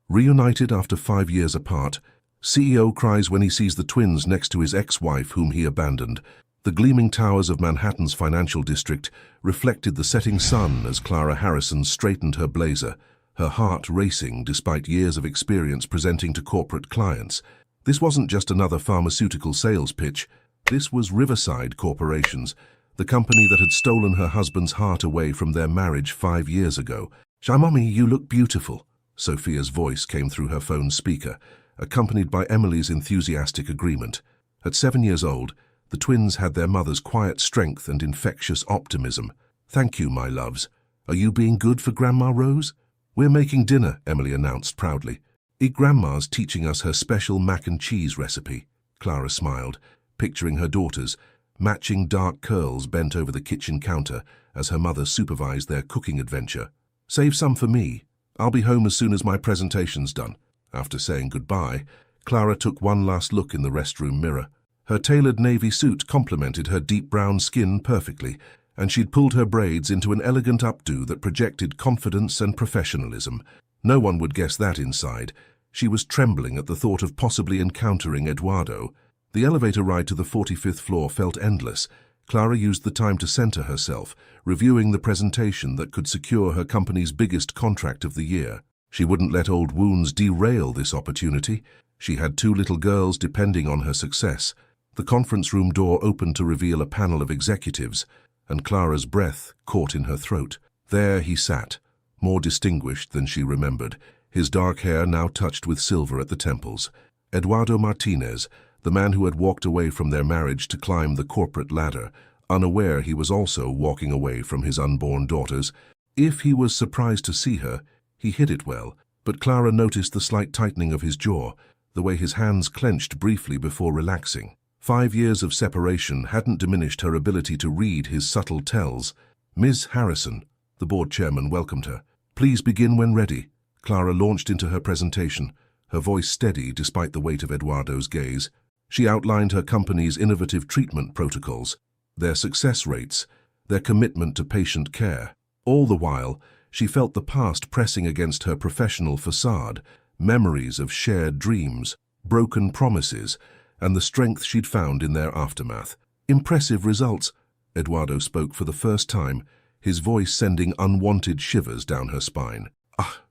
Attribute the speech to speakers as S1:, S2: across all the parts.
S1: Reunited after 5 years apart, CEO cries when he sees the twins next to his ex-wife whom he abandoned. The gleaming towers of Manhattan's financial district reflected the setting sun as Clara Harrison straightened her blazer, her heart racing despite years of experience presenting to corporate clients. This wasn't just another pharmaceutical sales pitch. This was Riverside Corporations, the company that had stolen her husband's heart away from their marriage 5 years ago. "Mommy, you look beautiful," Sophia's voice came through her phone's speaker, accompanied by Emily's enthusiastic agreement. At 7 years old, the twins had their mother's quiet strength and infectious optimism. "Thank you, my loves. Are you being good for Grandma Rose?" "We're making dinner," Emily announced proudly. Grandma's teaching us her special mac and cheese recipe," Clara smiled, picturing her daughters, matching dark curls bent over the kitchen counter as her mother supervised their cooking adventure. "Save some for me. I'll be home as soon as my presentation's done." After saying goodbye, Clara took one last look in the restroom mirror. Her tailored navy suit complemented her deep brown skin perfectly, and she'd pulled her braids into an elegant updo that projected confidence and professionalism. No one would guess that inside. She was trembling at the thought of possibly encountering Eduardo. The elevator ride to the 45th floor felt endless. Clara used the time to center herself, reviewing the presentation that could secure her company's biggest contract of the year. She wouldn't let old wounds derail this opportunity. She had 2 little girls depending on her success. The conference room door opened to reveal a panel of executives, and Clara's breath caught in her throat. There he sat, more distinguished than she remembered, his dark hair now touched with silver at the temples. Eduardo Martinez, the man who had walked away from their marriage to climb the corporate ladder, unaware he was also walking away from his unborn daughters. If he was surprised to see her, he hid it well, but Clara noticed the slight tightening of his jaw, the way his hands clenched briefly before relaxing. 5 years of separation hadn't diminished her ability to read his subtle tells. "Ms. Harrison," the board chairman welcomed her. "Please begin when ready." Clara launched into her presentation, her voice steady despite the weight of Eduardo's gaze. She outlined her company's innovative treatment protocols, their success rates, their commitment to patient care. All the while, she felt the past pressing against her professional facade, memories of shared dreams, broken promises, and the strength she'd found in their aftermath. "Impressive results," Eduardo spoke for the first time, his voice sending unwanted shivers down her spine.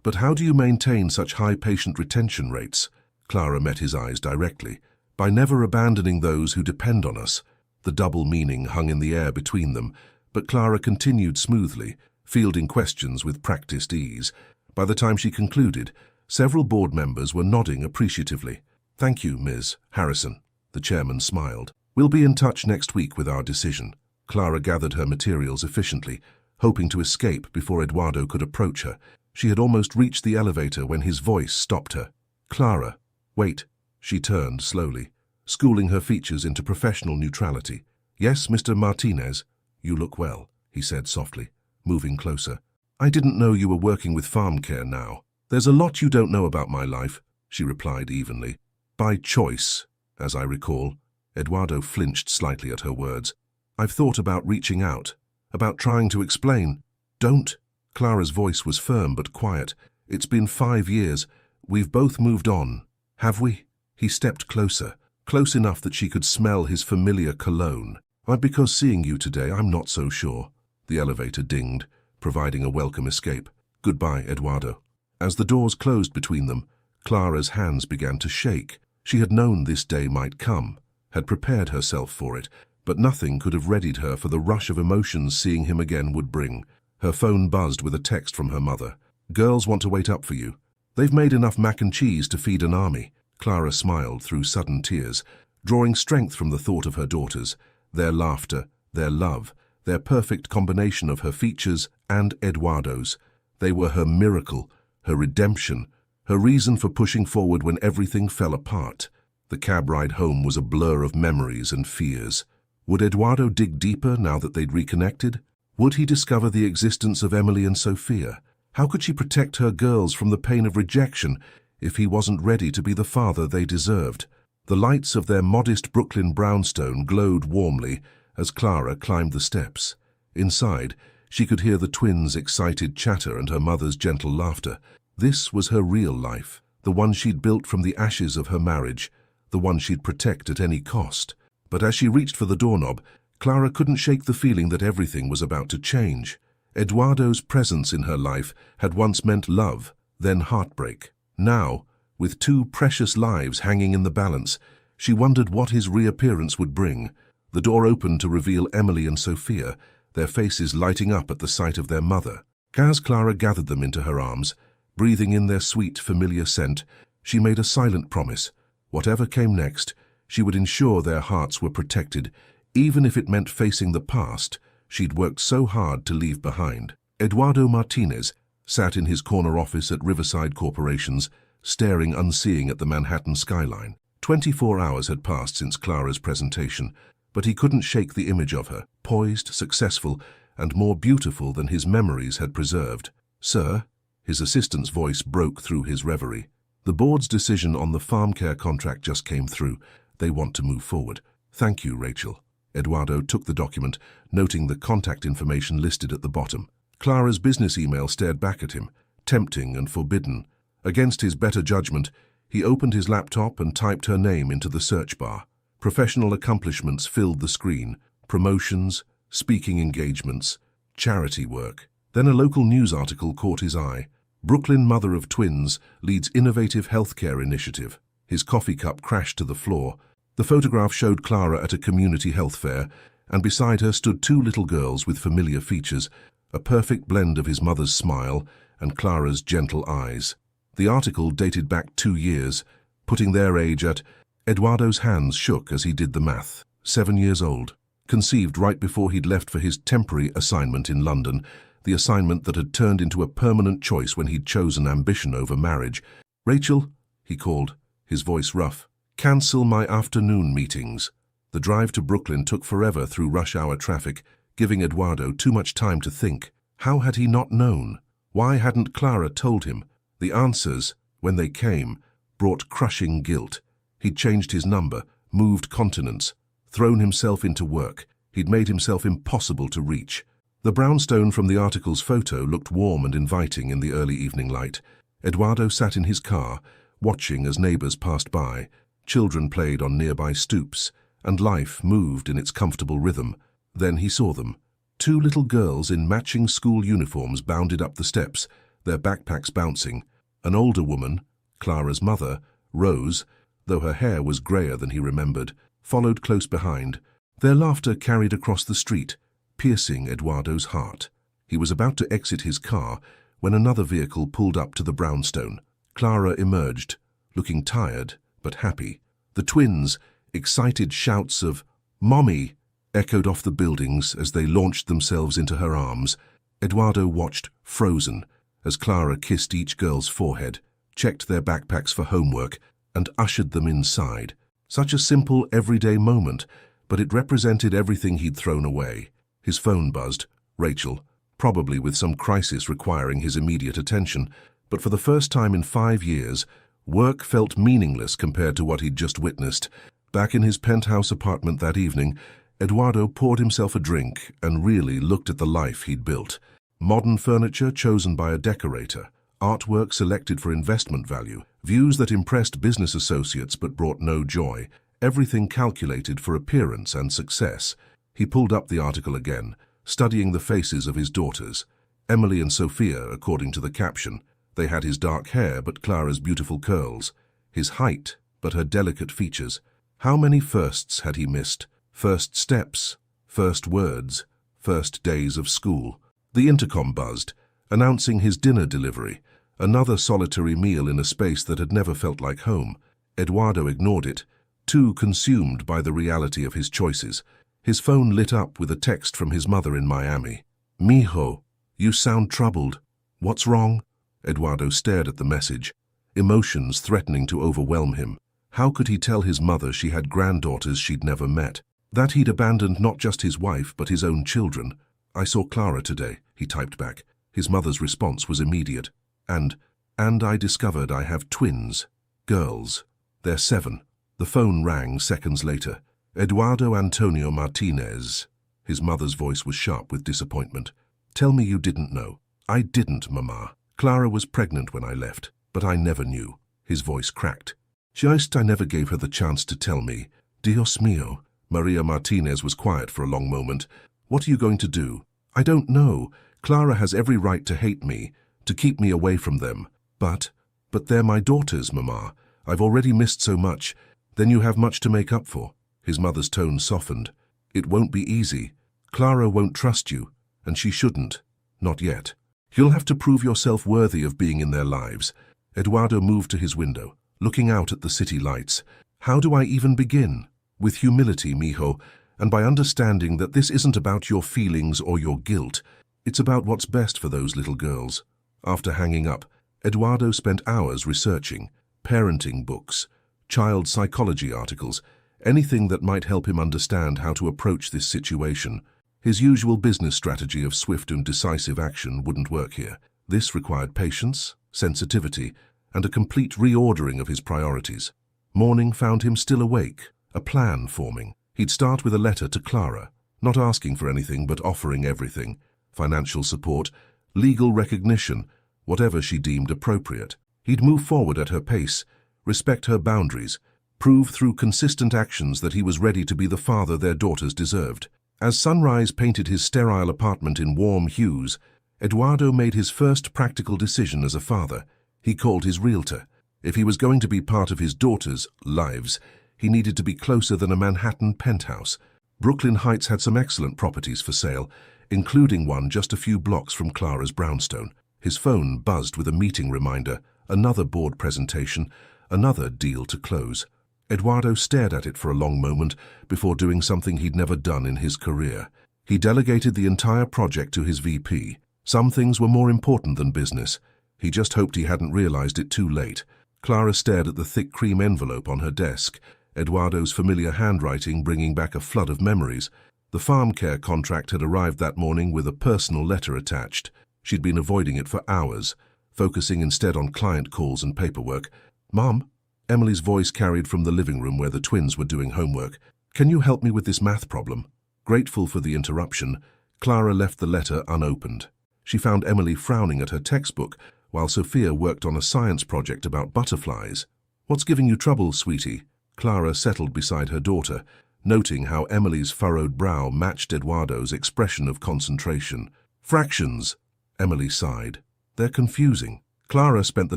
S1: But how do you maintain such high patient retention rates?" Clara met his eyes directly. "By never abandoning those who depend on us." The double meaning hung in the air between them, but Clara continued smoothly, fielding questions with practiced ease. By the time she concluded, several board members were nodding appreciatively. "Thank you, Ms. Harrison," the chairman smiled. "We'll be in touch next week with our decision." Clara gathered her materials efficiently, hoping to escape before Eduardo could approach her. She had almost reached the elevator when his voice stopped her. "Clara, wait." She turned slowly, schooling her features into professional neutrality. "Yes, Mr. Martinez, you look well," he said softly, moving closer. "I didn't know you were working with Farm Care now." "There's a lot you don't know about my life," she replied evenly. "By choice, as I recall." Eduardo flinched slightly at her words. "I've thought about reaching out, about trying to explain." "Don't." Clara's voice was firm but quiet. "It's been 5 years. We've both moved on. Have we?" He stepped closer, close enough that she could smell his familiar cologne. Because seeing you today, I'm not so sure." The elevator dinged, providing a welcome escape. "Goodbye, Eduardo." As the doors closed between them, Clara's hands began to shake. She had known this day might come, had prepared herself for it, but nothing could have readied her for the rush of emotions seeing him again would bring. Her phone buzzed with a text from her mother. "Girls want to wait up for you. They've made enough mac and cheese to feed an army." Clara smiled through sudden tears, drawing strength from the thought of her daughters, their laughter, their love, their perfect combination of her features and Eduardo's. They were her miracle, her redemption, her reason for pushing forward when everything fell apart. The cab ride home was a blur of memories and fears. Would Eduardo dig deeper now that they'd reconnected? Would he discover the existence of Emily and Sophia? How could she protect her girls from the pain of rejection if he wasn't ready to be the father they deserved? The lights of their modest Brooklyn brownstone glowed warmly as Clara climbed the steps. Inside, she could hear the twins' excited chatter and her mother's gentle laughter. This was her real life, the one she'd built from the ashes of her marriage, the one she'd protect at any cost. But as she reached for the doorknob, Clara couldn't shake the feeling that everything was about to change. Eduardo's presence in her life had once meant love, then heartbreak. Now, with 2 precious lives hanging in the balance, she wondered what his reappearance would bring. The door opened to reveal Emily and Sophia, their faces lighting up at the sight of their mother. As Clara gathered them into her arms, breathing in their sweet, familiar scent, she made a silent promise. Whatever came next, she would ensure their hearts were protected, even if it meant facing the past she'd worked so hard to leave behind. Eduardo Martinez sat in his corner office at Riverside Corporations, staring unseeing at the Manhattan skyline. 24 hours had passed since Clara's presentation, but he couldn't shake the image of her, poised, successful, and more beautiful than his memories had preserved. "Sir," his assistant's voice broke through his reverie. "The board's decision on the farm care contract just came through. They want to move forward." "Thank you, Rachel." Eduardo took the document, noting the contact information listed at the bottom. Clara's business email stared back at him, tempting and forbidden. Against his better judgment, he opened his laptop and typed her name into the search bar. Professional accomplishments filled the screen: promotions, speaking engagements, charity work. Then a local news article caught his eye. Brooklyn mother of twins leads innovative healthcare initiative. His coffee cup crashed to the floor. The photograph showed Clara at a community health fair, and beside her stood 2 little girls with familiar features, a perfect blend of his mother's smile and Clara's gentle eyes. The article dated back 2 years, putting their age at— Eduardo's hands shook as he did the math. 7 years old. Conceived right before he'd left for his temporary assignment in London, the assignment that had turned into a permanent choice when he'd chosen ambition over marriage. "Rachel," he called, his voice rough, "cancel my afternoon meetings." The drive to Brooklyn took forever through rush-hour traffic, giving Eduardo too much time to think. How had he not known? Why hadn't Clara told him? The answers, when they came, brought crushing guilt. He'd changed his number, moved continents, thrown himself into work. He'd made himself impossible to reach. The brownstone from the article's photo looked warm and inviting in the early evening light. Eduardo sat in his car, watching as neighbors passed by. Children played on nearby stoops, and life moved in its comfortable rhythm. Then he saw them. 2 little girls in matching school uniforms bounded up the steps, their backpacks bouncing. An older woman, Clara's mother, Rose, though her hair was grayer than he remembered, followed close behind. Their laughter carried across the street, piercing Eduardo's heart. He was about to exit his car when another vehicle pulled up to the brownstone. Clara emerged, looking tired but happy. The twins' excited shouts of "Mommy!" echoed off the buildings as they launched themselves into her arms. Eduardo watched, frozen, as Clara kissed each girl's forehead, checked their backpacks for homework, and ushered them inside. Such a simple, everyday moment, but it represented everything he'd thrown away. His phone buzzed. Rachel, probably with some crisis requiring his immediate attention, but for the first time in 5 years, work felt meaningless compared to what he'd just witnessed. Back in his penthouse apartment that evening, Eduardo poured himself a drink and really looked at the life he'd built. Modern furniture chosen by a decorator, artwork selected for investment value, views that impressed business associates but brought no joy, everything calculated for appearance and success. He pulled up the article again, studying the faces of his daughters. Emily and Sophia, according to the caption. They had his dark hair but Clara's beautiful curls, his height but her delicate features. How many firsts had he missed? First steps, first words, first days of school. The intercom buzzed, announcing his dinner delivery, another solitary meal in a space that had never felt like home. Eduardo ignored it, too consumed by the reality of his choices. His phone lit up with a text from his mother in Miami. "Mijo, you sound troubled. What's wrong?" Eduardo stared at the message, emotions threatening to overwhelm him. How could he tell his mother she had granddaughters she'd never met? That he'd abandoned not just his wife but his own children. "I saw Clara today," he typed back. His mother's response was immediate. And I discovered I have twins. Girls. They're 7. The phone rang seconds later. "Eduardo Antonio Martinez." His mother's voice was sharp with disappointment. "Tell me you didn't know." "I didn't, Mama. Clara was pregnant when I left, but I never knew." His voice cracked. Just I never gave her the chance to tell me. Dios mío. Maria Martinez was quiet for a long moment. What are you going to do? I don't know. Clara has every right to hate me, to keep me away from them. But they're my daughters, Mama. I've already missed so much. Then you have much to make up for. His mother's tone softened. It won't be easy. Clara won't trust you, and she shouldn't. Not yet. You'll have to prove yourself worthy of being in their lives. Eduardo moved to his window, looking out at the city lights. How do I even begin? With humility, mijo, and by understanding that this isn't about your feelings or your guilt. It's about what's best for those little girls. After hanging up, Eduardo spent hours researching, parenting books, child psychology articles, anything that might help him understand how to approach this situation. His usual business strategy of swift and decisive action wouldn't work here. This required patience, sensitivity, and a complete reordering of his priorities. Morning found him still awake, a plan forming. He'd start with a letter to Clara, not asking for anything but offering everything: financial support, legal recognition, whatever she deemed appropriate. He'd move forward at her pace, respect her boundaries, prove through consistent actions that he was ready to be the father their daughters deserved. As sunrise painted his sterile apartment in warm hues, Eduardo made his first practical decision as a father. He called his realtor. If he was going to be part of his daughters' lives, he needed to be closer than a Manhattan penthouse. Brooklyn Heights had some excellent properties for sale, including one just a few blocks from Clara's brownstone. His phone buzzed with a meeting reminder, another board presentation, another deal to close. Eduardo stared at it for a long moment before doing something he'd never done in his career. He delegated the entire project to his VP. Some things were more important than business. He just hoped he hadn't realized it too late. Clara stared at the thick cream envelope on her desk, Eduardo's familiar handwriting bringing back a flood of memories. The farm care contract had arrived that morning with a personal letter attached. She'd been avoiding it for hours, focusing instead on client calls and paperwork. "Mom?" Emily's voice carried from the living room where the twins were doing homework. "Can you help me with this math problem?" Grateful for the interruption, Clara left the letter unopened. She found Emily frowning at her textbook while Sophia worked on a science project about butterflies. "What's giving you trouble, sweetie?" Clara settled beside her daughter, noting how Emily's furrowed brow matched Eduardo's expression of concentration. "Fractions," Emily sighed. "They're confusing." Clara spent the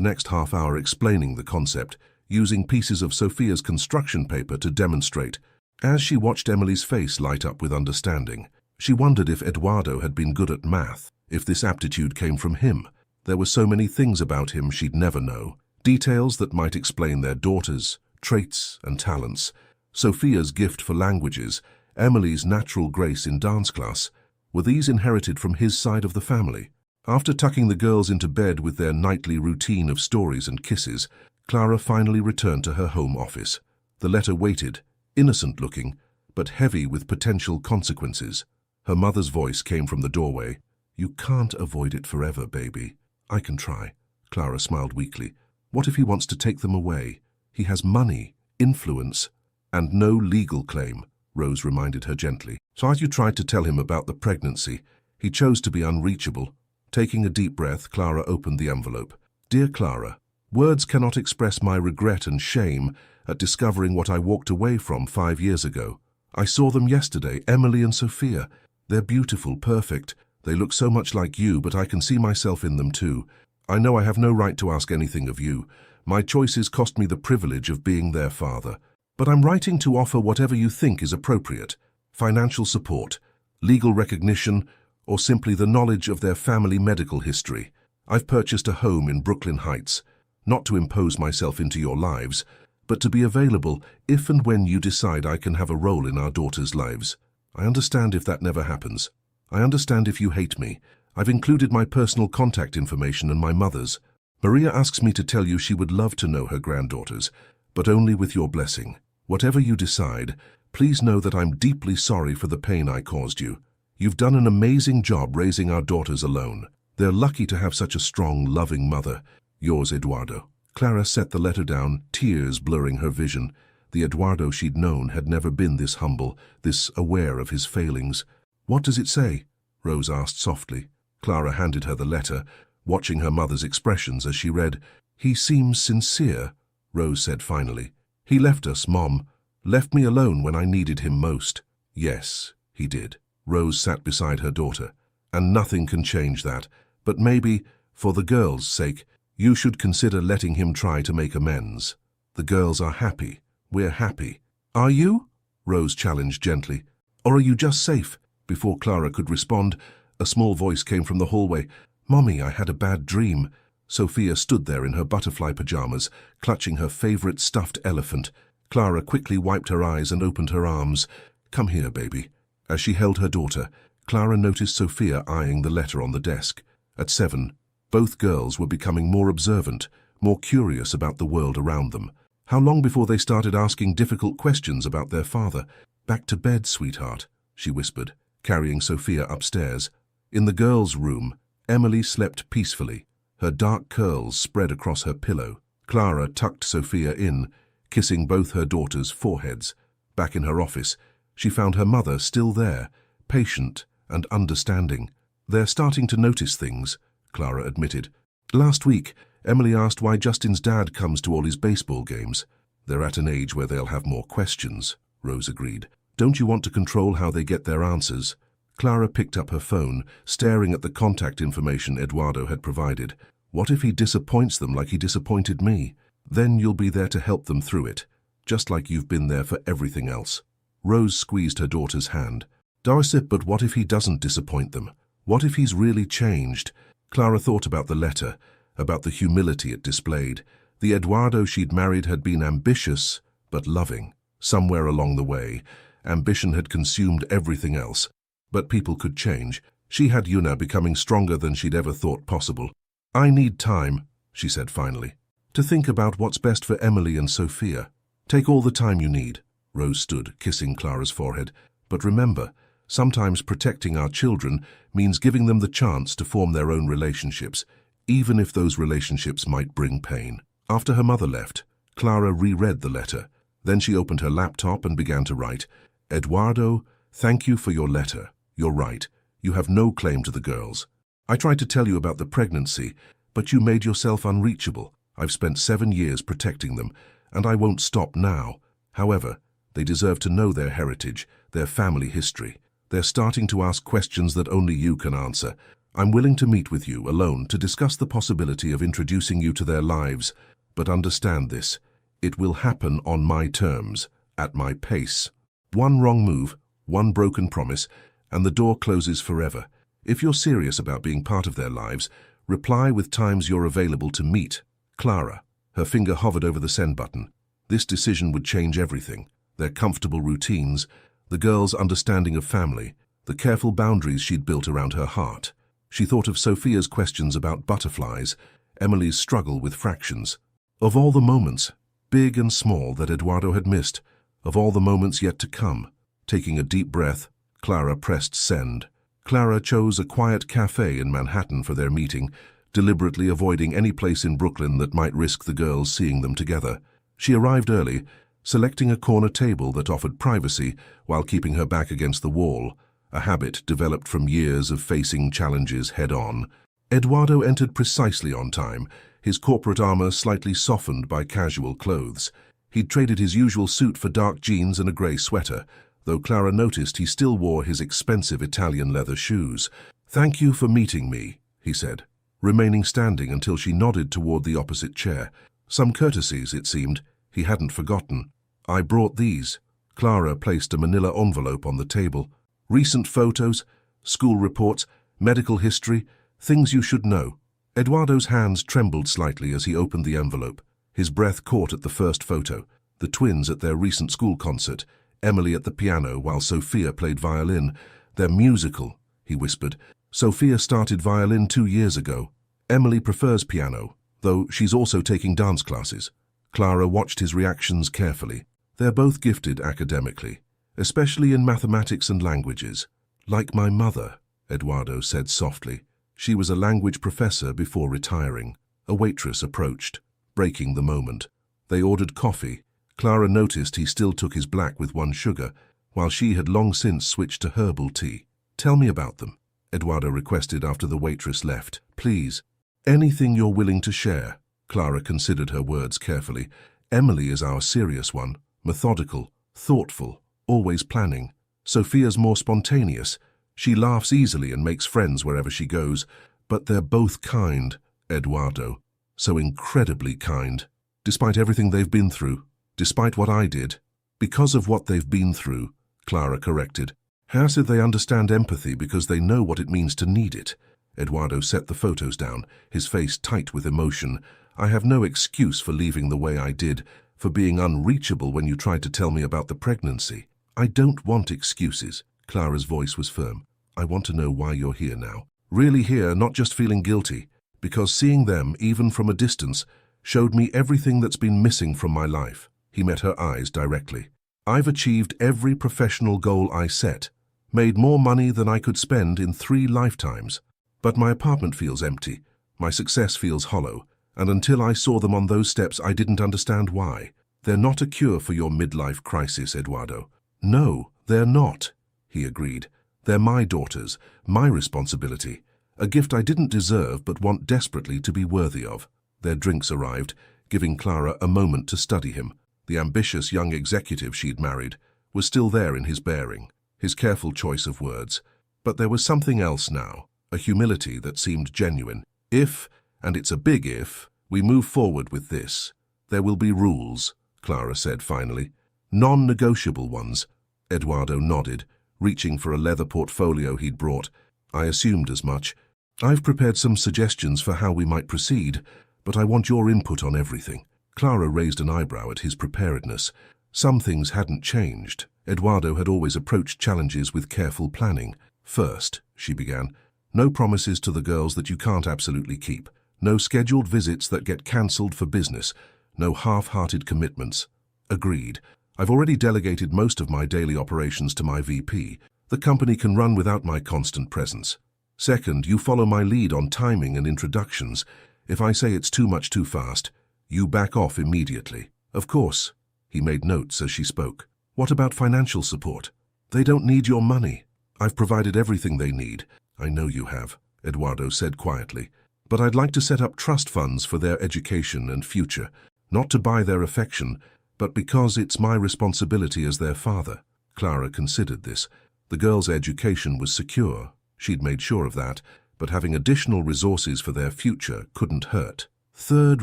S1: next half hour explaining the concept, using pieces of Sophia's construction paper to demonstrate. As she watched Emily's face light up with understanding, she wondered if Eduardo had been good at math, if this aptitude came from him. There were so many things about him she'd never know, details that might explain their daughters, traits and talents. Sophia's gift for languages, Emily's natural grace in dance class, were these inherited from his side of the family? After tucking the girls into bed with their nightly routine of stories and kisses, Clara finally returned to her home office. The letter waited, innocent-looking, but heavy with potential consequences. Her mother's voice came from the doorway. "You can't avoid it forever, baby." "I can try." Clara smiled weakly. "What if he wants to take them away? He has money, influence, and no legal claim," Rose reminded her gently. "So as you tried to tell him about the pregnancy, he chose to be unreachable." Taking a deep breath, Clara opened the envelope. "Dear Clara, words cannot express my regret and shame at discovering what I walked away from 5 years ago. I saw them yesterday, Emily and Sophia. They're beautiful, perfect. They look so much like you, but I can see myself in them too. I know I have no right to ask anything of you. My choices cost me the privilege of being their father. But I'm writing to offer whatever you think is appropriate: financial support, legal recognition, or simply the knowledge of their family medical history. I've purchased a home in Brooklyn Heights, not to impose myself into your lives, but to be available if and when you decide I can have a role in our daughters' lives. I understand if that never happens. I understand if you hate me. I've included my personal contact information and my mother's. Maria asks me to tell you she would love to know her granddaughters, but only with your blessing. Whatever you decide, please know that I'm deeply sorry for the pain I caused you. You've done an amazing job raising our daughters alone. They're lucky to have such a strong, loving mother. Yours, Eduardo." Clara set the letter down, tears blurring her vision. The Eduardo she'd known had never been this humble, this aware of his failings. "What does it say?" Rose asked softly. Clara handed her the letter, watching her mother's expressions as she read. "He seems sincere, Rose said finally. He left us, Mom. Left me alone when I needed him most. Yes, he did. Rose sat beside her daughter. And nothing can change that. But maybe, for the girls' sake, you should consider letting him try to make amends. The girls are happy. We're happy. Are you? Rose challenged gently. Or are you just safe? Before Clara could respond, a small voice came from the hallway. Mommy, I had a bad dream. Sophia stood there in her butterfly pajamas, clutching her favorite stuffed elephant. Clara quickly wiped her eyes and opened her arms. Come here, baby. As she held her daughter, Clara noticed Sophia eyeing the letter on the desk. At 7, both girls were becoming more observant, more curious about the world around them. How long before they started asking difficult questions about their father? Back to bed, sweetheart, she whispered, carrying Sophia upstairs. In the girls' room, Emily slept peacefully, her dark curls spread across her pillow. Clara tucked Sophia in, kissing both her daughters' foreheads. Back in her office, she found her mother still there, patient and understanding. They're starting to notice things, Clara admitted. Last week, Emily asked why Justin's dad comes to all his baseball games. They're at an age where they'll have more questions, Rose agreed. Don't you want to control how they get their answers? Clara picked up her phone, staring at the contact information Eduardo had provided. What if he disappoints them like he disappointed me? Then you'll be there to help them through it, just like you've been there for everything else. Rose squeezed her daughter's hand. Darcy, but what if he doesn't disappoint them? What if he's really changed? Clara thought about the letter, about the humility it displayed. The Eduardo she'd married had been ambitious, but loving. Somewhere along the way, ambition had consumed everything else. But people could change. She had Yuna becoming stronger than she'd ever thought possible. I need time, she said finally, to think about what's best for Emily and Sophia. Take all the time you need. Rose stood, kissing Clara's forehead. But remember, sometimes protecting our children means giving them the chance to form their own relationships, even if those relationships might bring pain. After her mother left, Clara reread the letter. Then she opened her laptop and began to write. Eduardo, thank you for your letter. You're right. You have no claim to the girls. I tried to tell you about the pregnancy, but you made yourself unreachable. I've spent 7 years protecting them, and I won't stop now. However, they deserve to know their heritage, their family history. They're starting to ask questions that only you can answer. I'm willing to meet with you alone to discuss the possibility of introducing you to their lives, but understand this. It will happen on my terms, at my pace. One wrong move, one broken promise, and the door closes forever. If you're serious about being part of their lives, reply with times you're available to meet. Clara. Her finger hovered over the send button. This decision would change everything. Their comfortable routines, the girl's understanding of family, the careful boundaries she'd built around her heart. She thought of Sophia's questions about butterflies, Emily's struggle with fractions. Of all the moments, big and small, that Eduardo had missed, of all the moments yet to come. Taking a deep breath, Clara pressed send. Clara chose a quiet cafe in Manhattan for their meeting, deliberately avoiding any place in Brooklyn that might risk the girls seeing them together. She arrived early, selecting a corner table that offered privacy while keeping her back against the wall, a habit developed from years of facing challenges head-on. Eduardo entered precisely on time, his corporate armor slightly softened by casual clothes. He'd traded his usual suit for dark jeans and a grey sweater, though Clara noticed he still wore his expensive Italian leather shoes. Thank you for meeting me, he said, remaining standing until she nodded toward the opposite chair. Some courtesies, it seemed, he hadn't forgotten. I brought these. Clara placed a manila envelope on the table. Recent photos, school reports, medical history, things you should know. Eduardo's hands trembled slightly as he opened the envelope. His breath caught at the first photo, the twins at their recent school concert, Emily at the piano while Sophia played violin. They're musical, he whispered. Sophia started violin 2 years ago. Emily prefers piano, though she's also taking dance classes. Clara watched his reactions carefully. They're both gifted academically, especially in mathematics and languages. Like my mother, Eduardo said softly. She was a language professor before retiring. A waitress approached, breaking the moment. They ordered coffee. Clara noticed he still took his black with 1 sugar, while she had long since switched to herbal tea. Tell me about them, Eduardo requested after the waitress left. Please. Anything you're willing to share. Clara considered her words carefully. Emily is our serious one, methodical, thoughtful, always planning. Sophia's more spontaneous. She laughs easily and makes friends wherever she goes. But they're both kind, Eduardo. So incredibly kind. Despite everything they've been through. Despite what I did. Because of what they've been through, Clara corrected. How said they understand empathy because they know what it means to need it? Eduardo set the photos down, his face tight with emotion. I have no excuse for leaving the way I did, for being unreachable when you tried to tell me about the pregnancy. I don't want excuses. Clara's voice was firm. I want to know why you're here now. Really here, not just feeling guilty, because seeing them, even from a distance, showed me everything that's been missing from my life. He met her eyes directly. I've achieved every professional goal I set, made more money than I could spend in 3 lifetimes. But my apartment feels empty, my success feels hollow, and until I saw them on those steps I didn't understand why. They're not a cure for your midlife crisis, Eduardo. No, they're not, he agreed. They're my daughters, my responsibility, a gift I didn't deserve but want desperately to be worthy of. Their drinks arrived, giving Clara a moment to study him. The ambitious young executive she'd married was still there in his bearing, his careful choice of words. But there was something else now, a humility that seemed genuine. If, and it's a big if, we move forward with this, there will be rules, Clara said finally. Non-negotiable ones. Eduardo nodded, reaching for a leather portfolio he'd brought. I assumed as much. I've prepared some suggestions for how we might proceed, but I want your input on everything. Clara raised an eyebrow at his preparedness. Some things hadn't changed. Eduardo had always approached challenges with careful planning. First, she began, no promises to the girls that you can't absolutely keep. No scheduled visits that get cancelled for business. No half-hearted commitments. Agreed. I've already delegated most of my daily operations to my VP. The company can run without my constant presence. Second, you follow my lead on timing and introductions. If I say it's too much too fast, you back off immediately. Of course. He made notes as she spoke. What about financial support? They don't need your money. I've provided everything they need. I know you have, Eduardo said quietly. But I'd like to set up trust funds for their education and future, not to buy their affection, but because it's my responsibility as their father. Clara considered this. The girls' education was secure. She'd made sure of that, but having additional resources for their future couldn't hurt. Third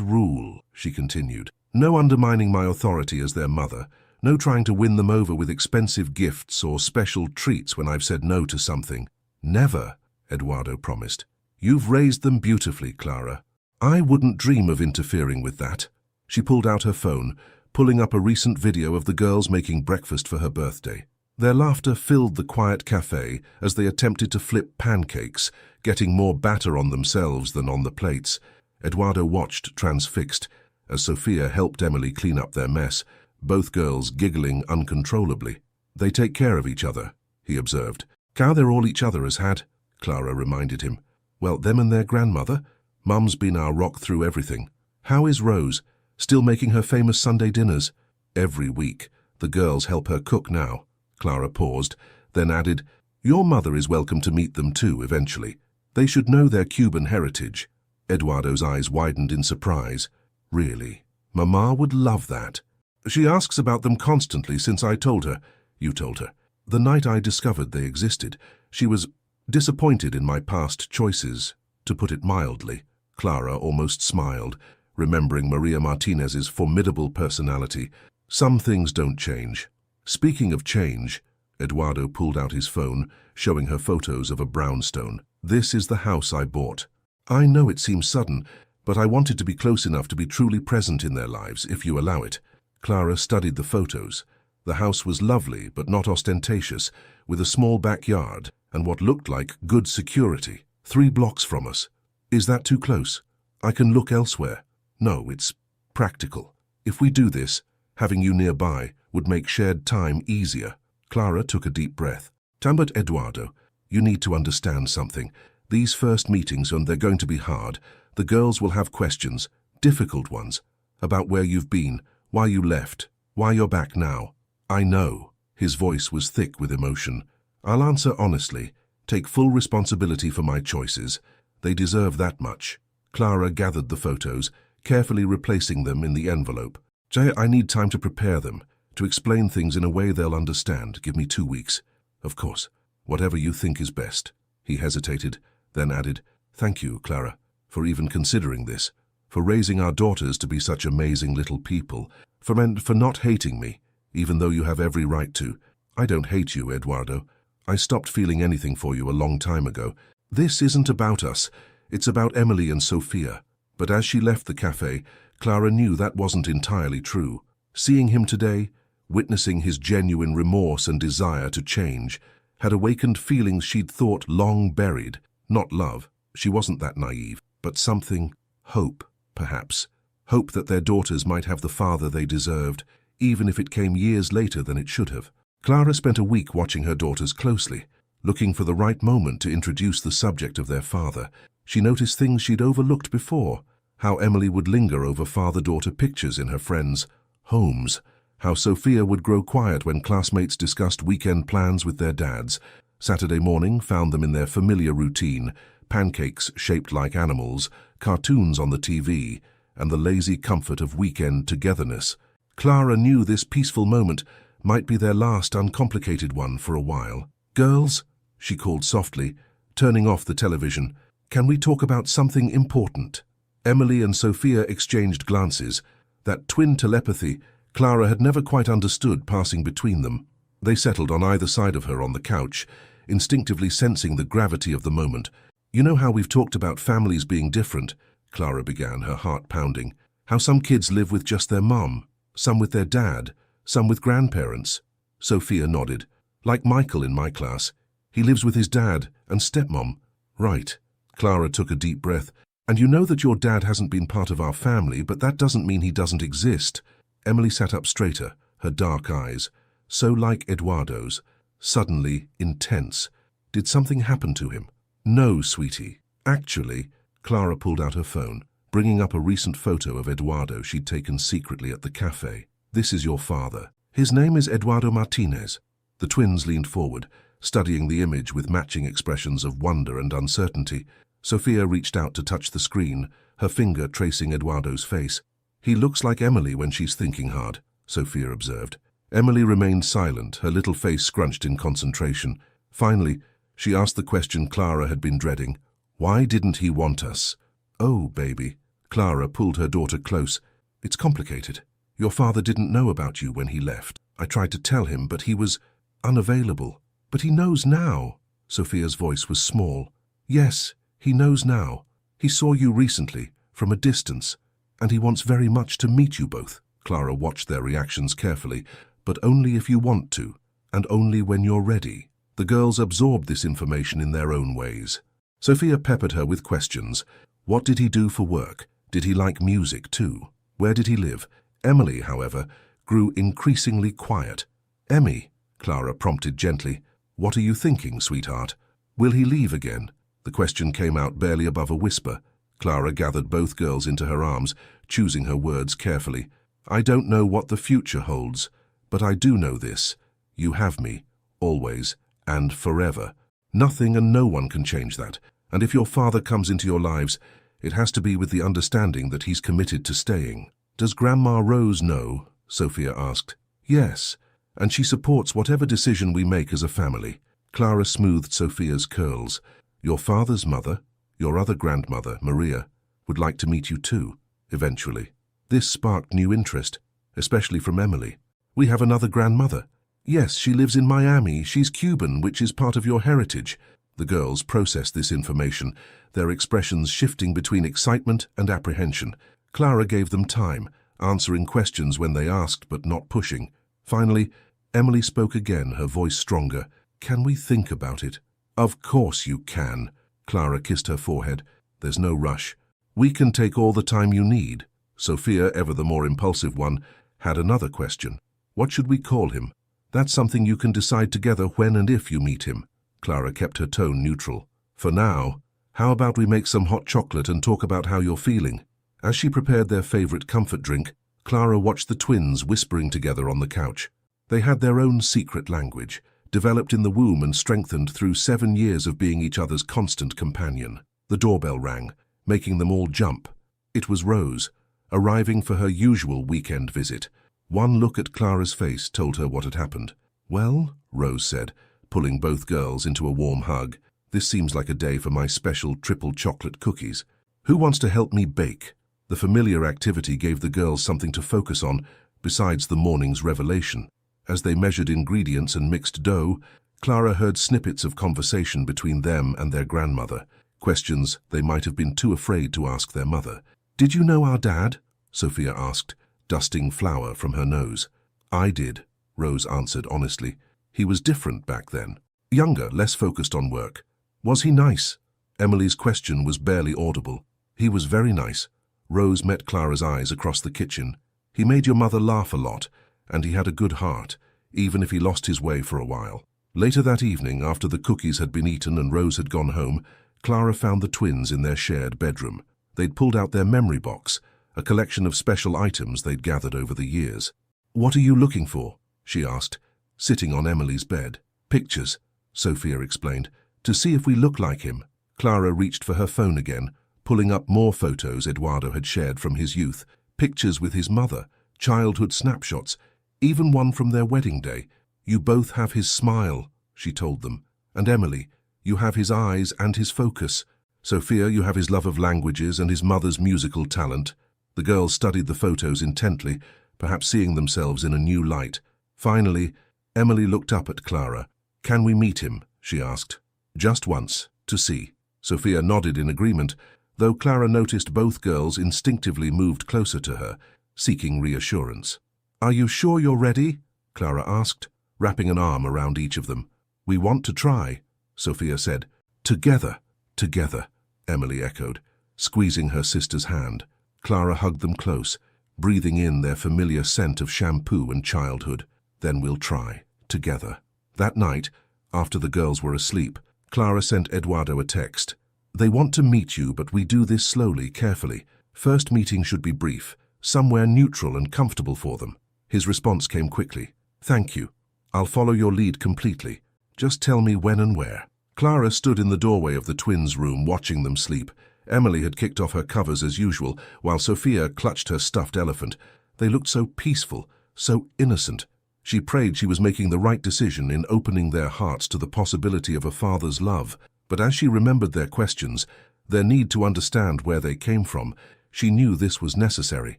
S1: rule, she continued. No undermining my authority as their mother. No trying to win them over with expensive gifts or special treats when I've said no to something. Never, Eduardo promised. You've raised them beautifully, Clara. I wouldn't dream of interfering with that. She pulled out her phone, pulling up a recent video of the girls making breakfast for her birthday. Their laughter filled the quiet cafe as they attempted to flip pancakes, getting more batter on themselves than on the plates. Eduardo watched transfixed as Sophia helped Emily clean up their mess, both girls giggling uncontrollably. They take care of each other, he observed. How they're all each other has had, Clara reminded him. Well, them and their grandmother. Mum's been our rock through everything. How is Rose? Still making her famous Sunday dinners? Every week. The girls help her cook now. Clara paused, then added, Your mother is welcome to meet them too, eventually. They should know their Cuban heritage. Eduardo's eyes widened in surprise. Really? Mama would love that. She asks about them constantly since I told her. You told her. The night I discovered they existed, she was disappointed in my past choices, to put it mildly. Clara almost smiled, remembering Maria Martinez's formidable personality. Some things don't change. Speaking of change, Eduardo pulled out his phone, showing her photos of a brownstone. This is the house I bought. I know it seems sudden, but I wanted to be close enough to be truly present in their lives, if you allow it. Clara studied the photos. The house was lovely, but not ostentatious, with a small backyard and what looked like good security. 3 blocks from us. Is that too close? I can look elsewhere. No, it's practical. If we do this, having you nearby would make shared time easier. Clara took a deep breath. But Eduardo, you need to understand something. These first meetings, and they're going to be hard. The girls will have questions, difficult ones, about where you've been, why you left, why you're back now. I know. His voice was thick with emotion. I'll answer honestly, take full responsibility for my choices. They deserve that much. Clara gathered the photos, carefully replacing them in the envelope. Jay, I need time to prepare them, to explain things in a way they'll understand. Give me 2 weeks. Of course, whatever you think is best. He hesitated, then added, Thank you, Clara, for even considering this, for raising our daughters to be such amazing little people, for not hating me, even though you have every right to. I don't hate you, Eduardo. I stopped feeling anything for you a long time ago. This isn't about us. It's about Emily and Sophia. But as she left the cafe, Clara knew that wasn't entirely true. Seeing him today, witnessing his genuine remorse and desire to change, had awakened feelings she'd thought long buried. Not love, she wasn't that naive, but something, hope, perhaps. Hope that their daughters might have the father they deserved, even if it came years later than it should have. Clara spent a week watching her daughters closely, looking for the right moment to introduce the subject of their father. She noticed things she'd overlooked before, how Emily would linger over father-daughter pictures in her friends' homes, how Sophia would grow quiet when classmates discussed weekend plans with their dads. Saturday morning found them in their familiar routine, pancakes shaped like animals, cartoons on the TV, and the lazy comfort of weekend togetherness. Clara knew this peaceful moment might be their last uncomplicated one for a while. Girls, she called softly, turning off the television, can we talk about something important? Emily and Sophia exchanged glances. That twin telepathy Clara had never quite understood passing between them. They settled on either side of her on the couch, instinctively sensing the gravity of the moment. You know how we've talked about families being different, Clara began, her heart pounding. How some kids live with just their mum, some with their dad, some with grandparents. Sophia nodded. Like Michael in my class. He lives with his dad and stepmom. Right. Clara took a deep breath. And you know that your dad hasn't been part of our family, but that doesn't mean he doesn't exist. Emily sat up straighter, her dark eyes, so like Eduardo's, suddenly intense. Did something happen to him? No, sweetie. Actually, Clara pulled out her phone, bringing up a recent photo of Eduardo she'd taken secretly at the cafe. This is your father. His name is Eduardo Martinez. The twins leaned forward, studying the image with matching expressions of wonder and uncertainty. Sophia reached out to touch the screen, her finger tracing Eduardo's face. He looks like Emily when she's thinking hard, Sophia observed. Emily remained silent, her little face scrunched in concentration. Finally, she asked the question Clara had been dreading. Why didn't he want us? Oh, baby. Clara pulled her daughter close. It's complicated. Your father didn't know about you when he left. I tried to tell him, but he was unavailable. But he knows now. Sophia's voice was small. Yes, he knows now. He saw you recently, from a distance, and he wants very much to meet you both. Clara watched their reactions carefully, but only if you want to, and only when you're ready. The girls absorbed this information in their own ways. Sophia peppered her with questions. What did he do for work? Did he like music too? Where did he live? Emily, however, grew increasingly quiet. Emmy, Clara prompted gently, what are you thinking, sweetheart? Will he leave again? The question came out barely above a whisper. Clara gathered both girls into her arms, choosing her words carefully. I don't know what the future holds, but I do know this. You have me, always and forever. Nothing and no one can change that, and if your father comes into your lives, it has to be with the understanding that he's committed to staying. Does Grandma Rose know? Sophia asked. Yes, and she supports whatever decision we make as a family. Clara smoothed Sophia's curls. Your father's mother, your other grandmother, Maria, would like to meet you too, eventually. This sparked new interest, especially from Emily. We have another grandmother. Yes, she lives in Miami. She's Cuban, which is part of your heritage. The girls processed this information, their expressions shifting between excitement and apprehension. Clara gave them time, answering questions when they asked but not pushing. Finally, Emily spoke again, her voice stronger. Can we think about it? Of course you can. Clara kissed her forehead. There's no rush. We can take all the time you need. Sophia, ever the more impulsive one, had another question. What should we call him? That's something you can decide together when and if you meet him. Clara kept her tone neutral. For now, how about we make some hot chocolate and talk about how you're feeling? As she prepared their favorite comfort drink, Clara watched the twins whispering together on the couch. They had their own secret language, developed in the womb and strengthened through 7 years of being each other's constant companion. The doorbell rang, making them all jump. It was Rose, arriving for her usual weekend visit. One look at Clara's face told her what had happened. "Well," Rose said, pulling both girls into a warm hug, "this seems like a day for my special triple chocolate cookies. Who wants to help me bake?" The familiar activity gave the girls something to focus on, besides the morning's revelation. As they measured ingredients and mixed dough, Clara heard snippets of conversation between them and their grandmother, questions they might have been too afraid to ask their mother. "Did you know our dad?" Sophia asked, dusting flour from her nose. "I did," Rose answered honestly. "He was different back then. Younger, less focused on work." "Was he nice?" Emily's question was barely audible. "He was very nice." Rose met Clara's eyes across the kitchen. "He made your mother laugh a lot, and he had a good heart, even if he lost his way for a while." Later that evening, after the cookies had been eaten and Rose had gone home, Clara found the twins in their shared bedroom. They'd pulled out their memory box, a collection of special items they'd gathered over the years. "What are you looking for?" she asked, sitting on Emily's bed. "Pictures," Sophia explained, "to see if we look like him." Clara reached for her phone again, pulling up more photos Eduardo had shared from his youth, pictures with his mother, childhood snapshots, even one from their wedding day. "You both have his smile," she told them. "And Emily, you have his eyes and his focus. Sophia, you have his love of languages and his mother's musical talent." The girls studied the photos intently, perhaps seeing themselves in a new light. Finally, Emily looked up at Clara. "Can we meet him?" she asked. "Just once, to see." Sophia nodded in agreement, though Clara noticed both girls instinctively moved closer to her, seeking reassurance. "Are you sure you're ready?" Clara asked, wrapping an arm around each of them. "We want to try," Sophia said. "Together, together," Emily echoed, squeezing her sister's hand. Clara hugged them close, breathing in their familiar scent of shampoo and childhood. "Then we'll try, together." That night, after the girls were asleep, Clara sent Eduardo a text. "They want to meet you, but we do this slowly, carefully. First meeting should be brief, somewhere neutral and comfortable for them." His response came quickly. "Thank you. I'll follow your lead completely. Just tell me when and where." Clara stood in the doorway of the twins' room watching them sleep. Emily had kicked off her covers as usual, while Sophia clutched her stuffed elephant. They looked so peaceful, so innocent. She prayed she was making the right decision in opening their hearts to the possibility of a father's love. But as she remembered their questions, their need to understand where they came from, she knew this was necessary.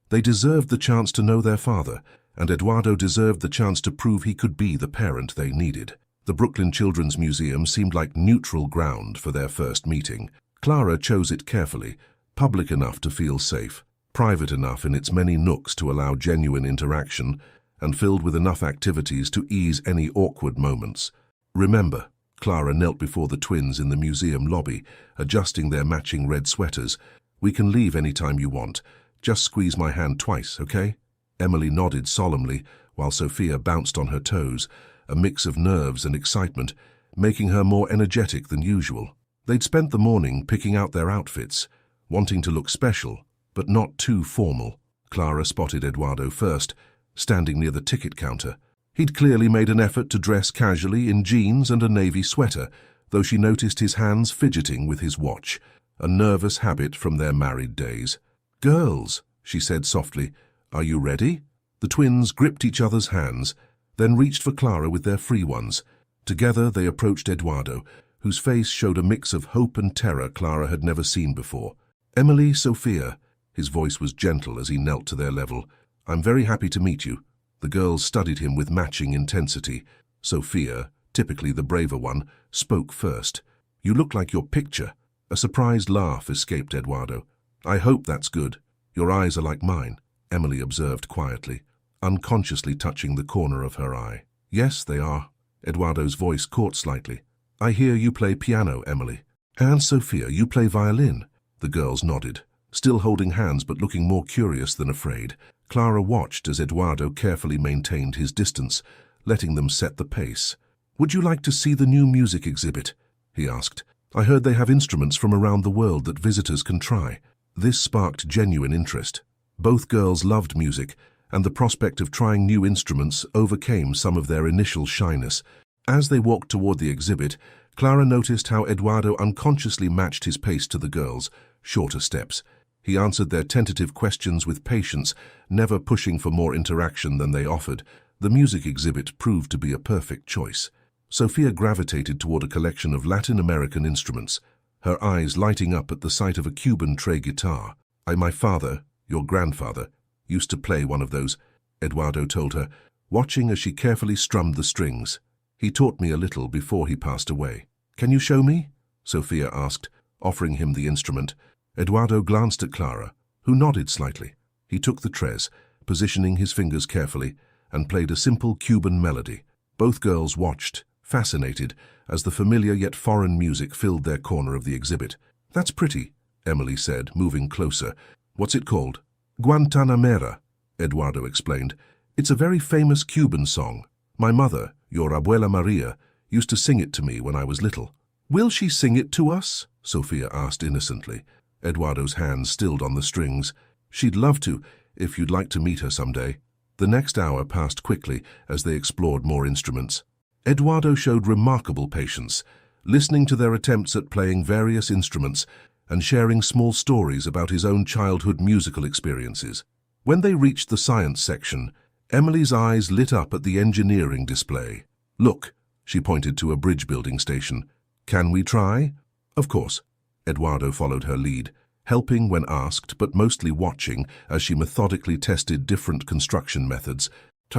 S1: They deserved the chance to know their father, and Eduardo deserved the chance to prove he could be the parent they needed. The Brooklyn Children's Museum seemed like neutral ground for their first meeting. Clara chose it carefully, public enough to feel safe, private enough in its many nooks to allow genuine interaction, and filled with enough activities to ease any awkward moments. "Remember," Clara knelt before the twins in the museum lobby, adjusting their matching red sweaters, "we can leave any time you want. Just squeeze my hand twice, okay?" Emily nodded solemnly, while Sophia bounced on her toes, a mix of nerves and excitement, making her more energetic than usual. They'd spent the morning picking out their outfits, wanting to look special, but not too formal. Clara spotted Eduardo first, standing near the ticket counter. He'd clearly made an effort to dress casually in jeans and a navy sweater, though she noticed his hands fidgeting with his watch, a nervous habit from their married days. "Girls," she said softly, "are you ready?" The twins gripped each other's hands, then reached for Clara with their free ones. Together they approached Eduardo, whose face showed a mix of hope and terror Clara had never seen before. "Emily, Sophia," his voice was gentle as he knelt to their level, "I'm very happy to meet you." The girls studied him with matching intensity. Sophia, typically the braver one, spoke first. "You look like your picture." A surprised laugh escaped Eduardo. "I hope that's good. Your eyes are like mine," Emily observed quietly, unconsciously touching the corner of her eye. "Yes, they are." Eduardo's voice caught slightly. "I hear you play piano, Emily." "And Sophia, you play violin." The girls nodded, still holding hands but looking more curious than afraid. Clara watched as Eduardo carefully maintained his distance, letting them set the pace. "Would you like to see the new music exhibit?" he asked. "I heard they have instruments from around the world that visitors can try." This sparked genuine interest. Both girls loved music, and the prospect of trying new instruments overcame some of their initial shyness. As they walked toward the exhibit, Clara noticed how Eduardo unconsciously matched his pace to the girls, shorter steps. He answered their tentative questions with patience, never pushing for more interaction than they offered. The music exhibit proved to be a perfect choice. Sophia gravitated toward a collection of Latin American instruments, her eyes lighting up at the sight of a Cuban tray guitar. My father, your grandfather, used to play one of those, Eduardo told her, watching as she carefully strummed the strings. He taught me a little before he passed away. Can you show me? Sophia asked, offering him the instrument. Eduardo glanced at Clara, who nodded slightly. He took the tres, positioning his fingers carefully, and played a simple Cuban melody. Both girls watched, fascinated, as the familiar yet foreign music filled their corner of the exhibit. That's pretty, Emily said, moving closer. What's it called? Guantanamera, Eduardo explained. It's a very famous Cuban song. My mother, your Abuela Maria, used to sing it to me when I was little. Will she sing it to us? Sophia asked innocently. Eduardo's hands stilled on the strings. She'd love to, if you'd like to meet her someday. The next hour passed quickly as they explored more instruments. Eduardo showed remarkable patience, listening to their attempts at playing various instruments and sharing small stories about his own childhood musical experiences. When they reached the science section, Emily's eyes lit up at the engineering display. Look, she pointed to a bridge-building station. Can we try? Of course. Eduardo followed her lead, helping when asked, but mostly watching as she methodically tested different construction methods.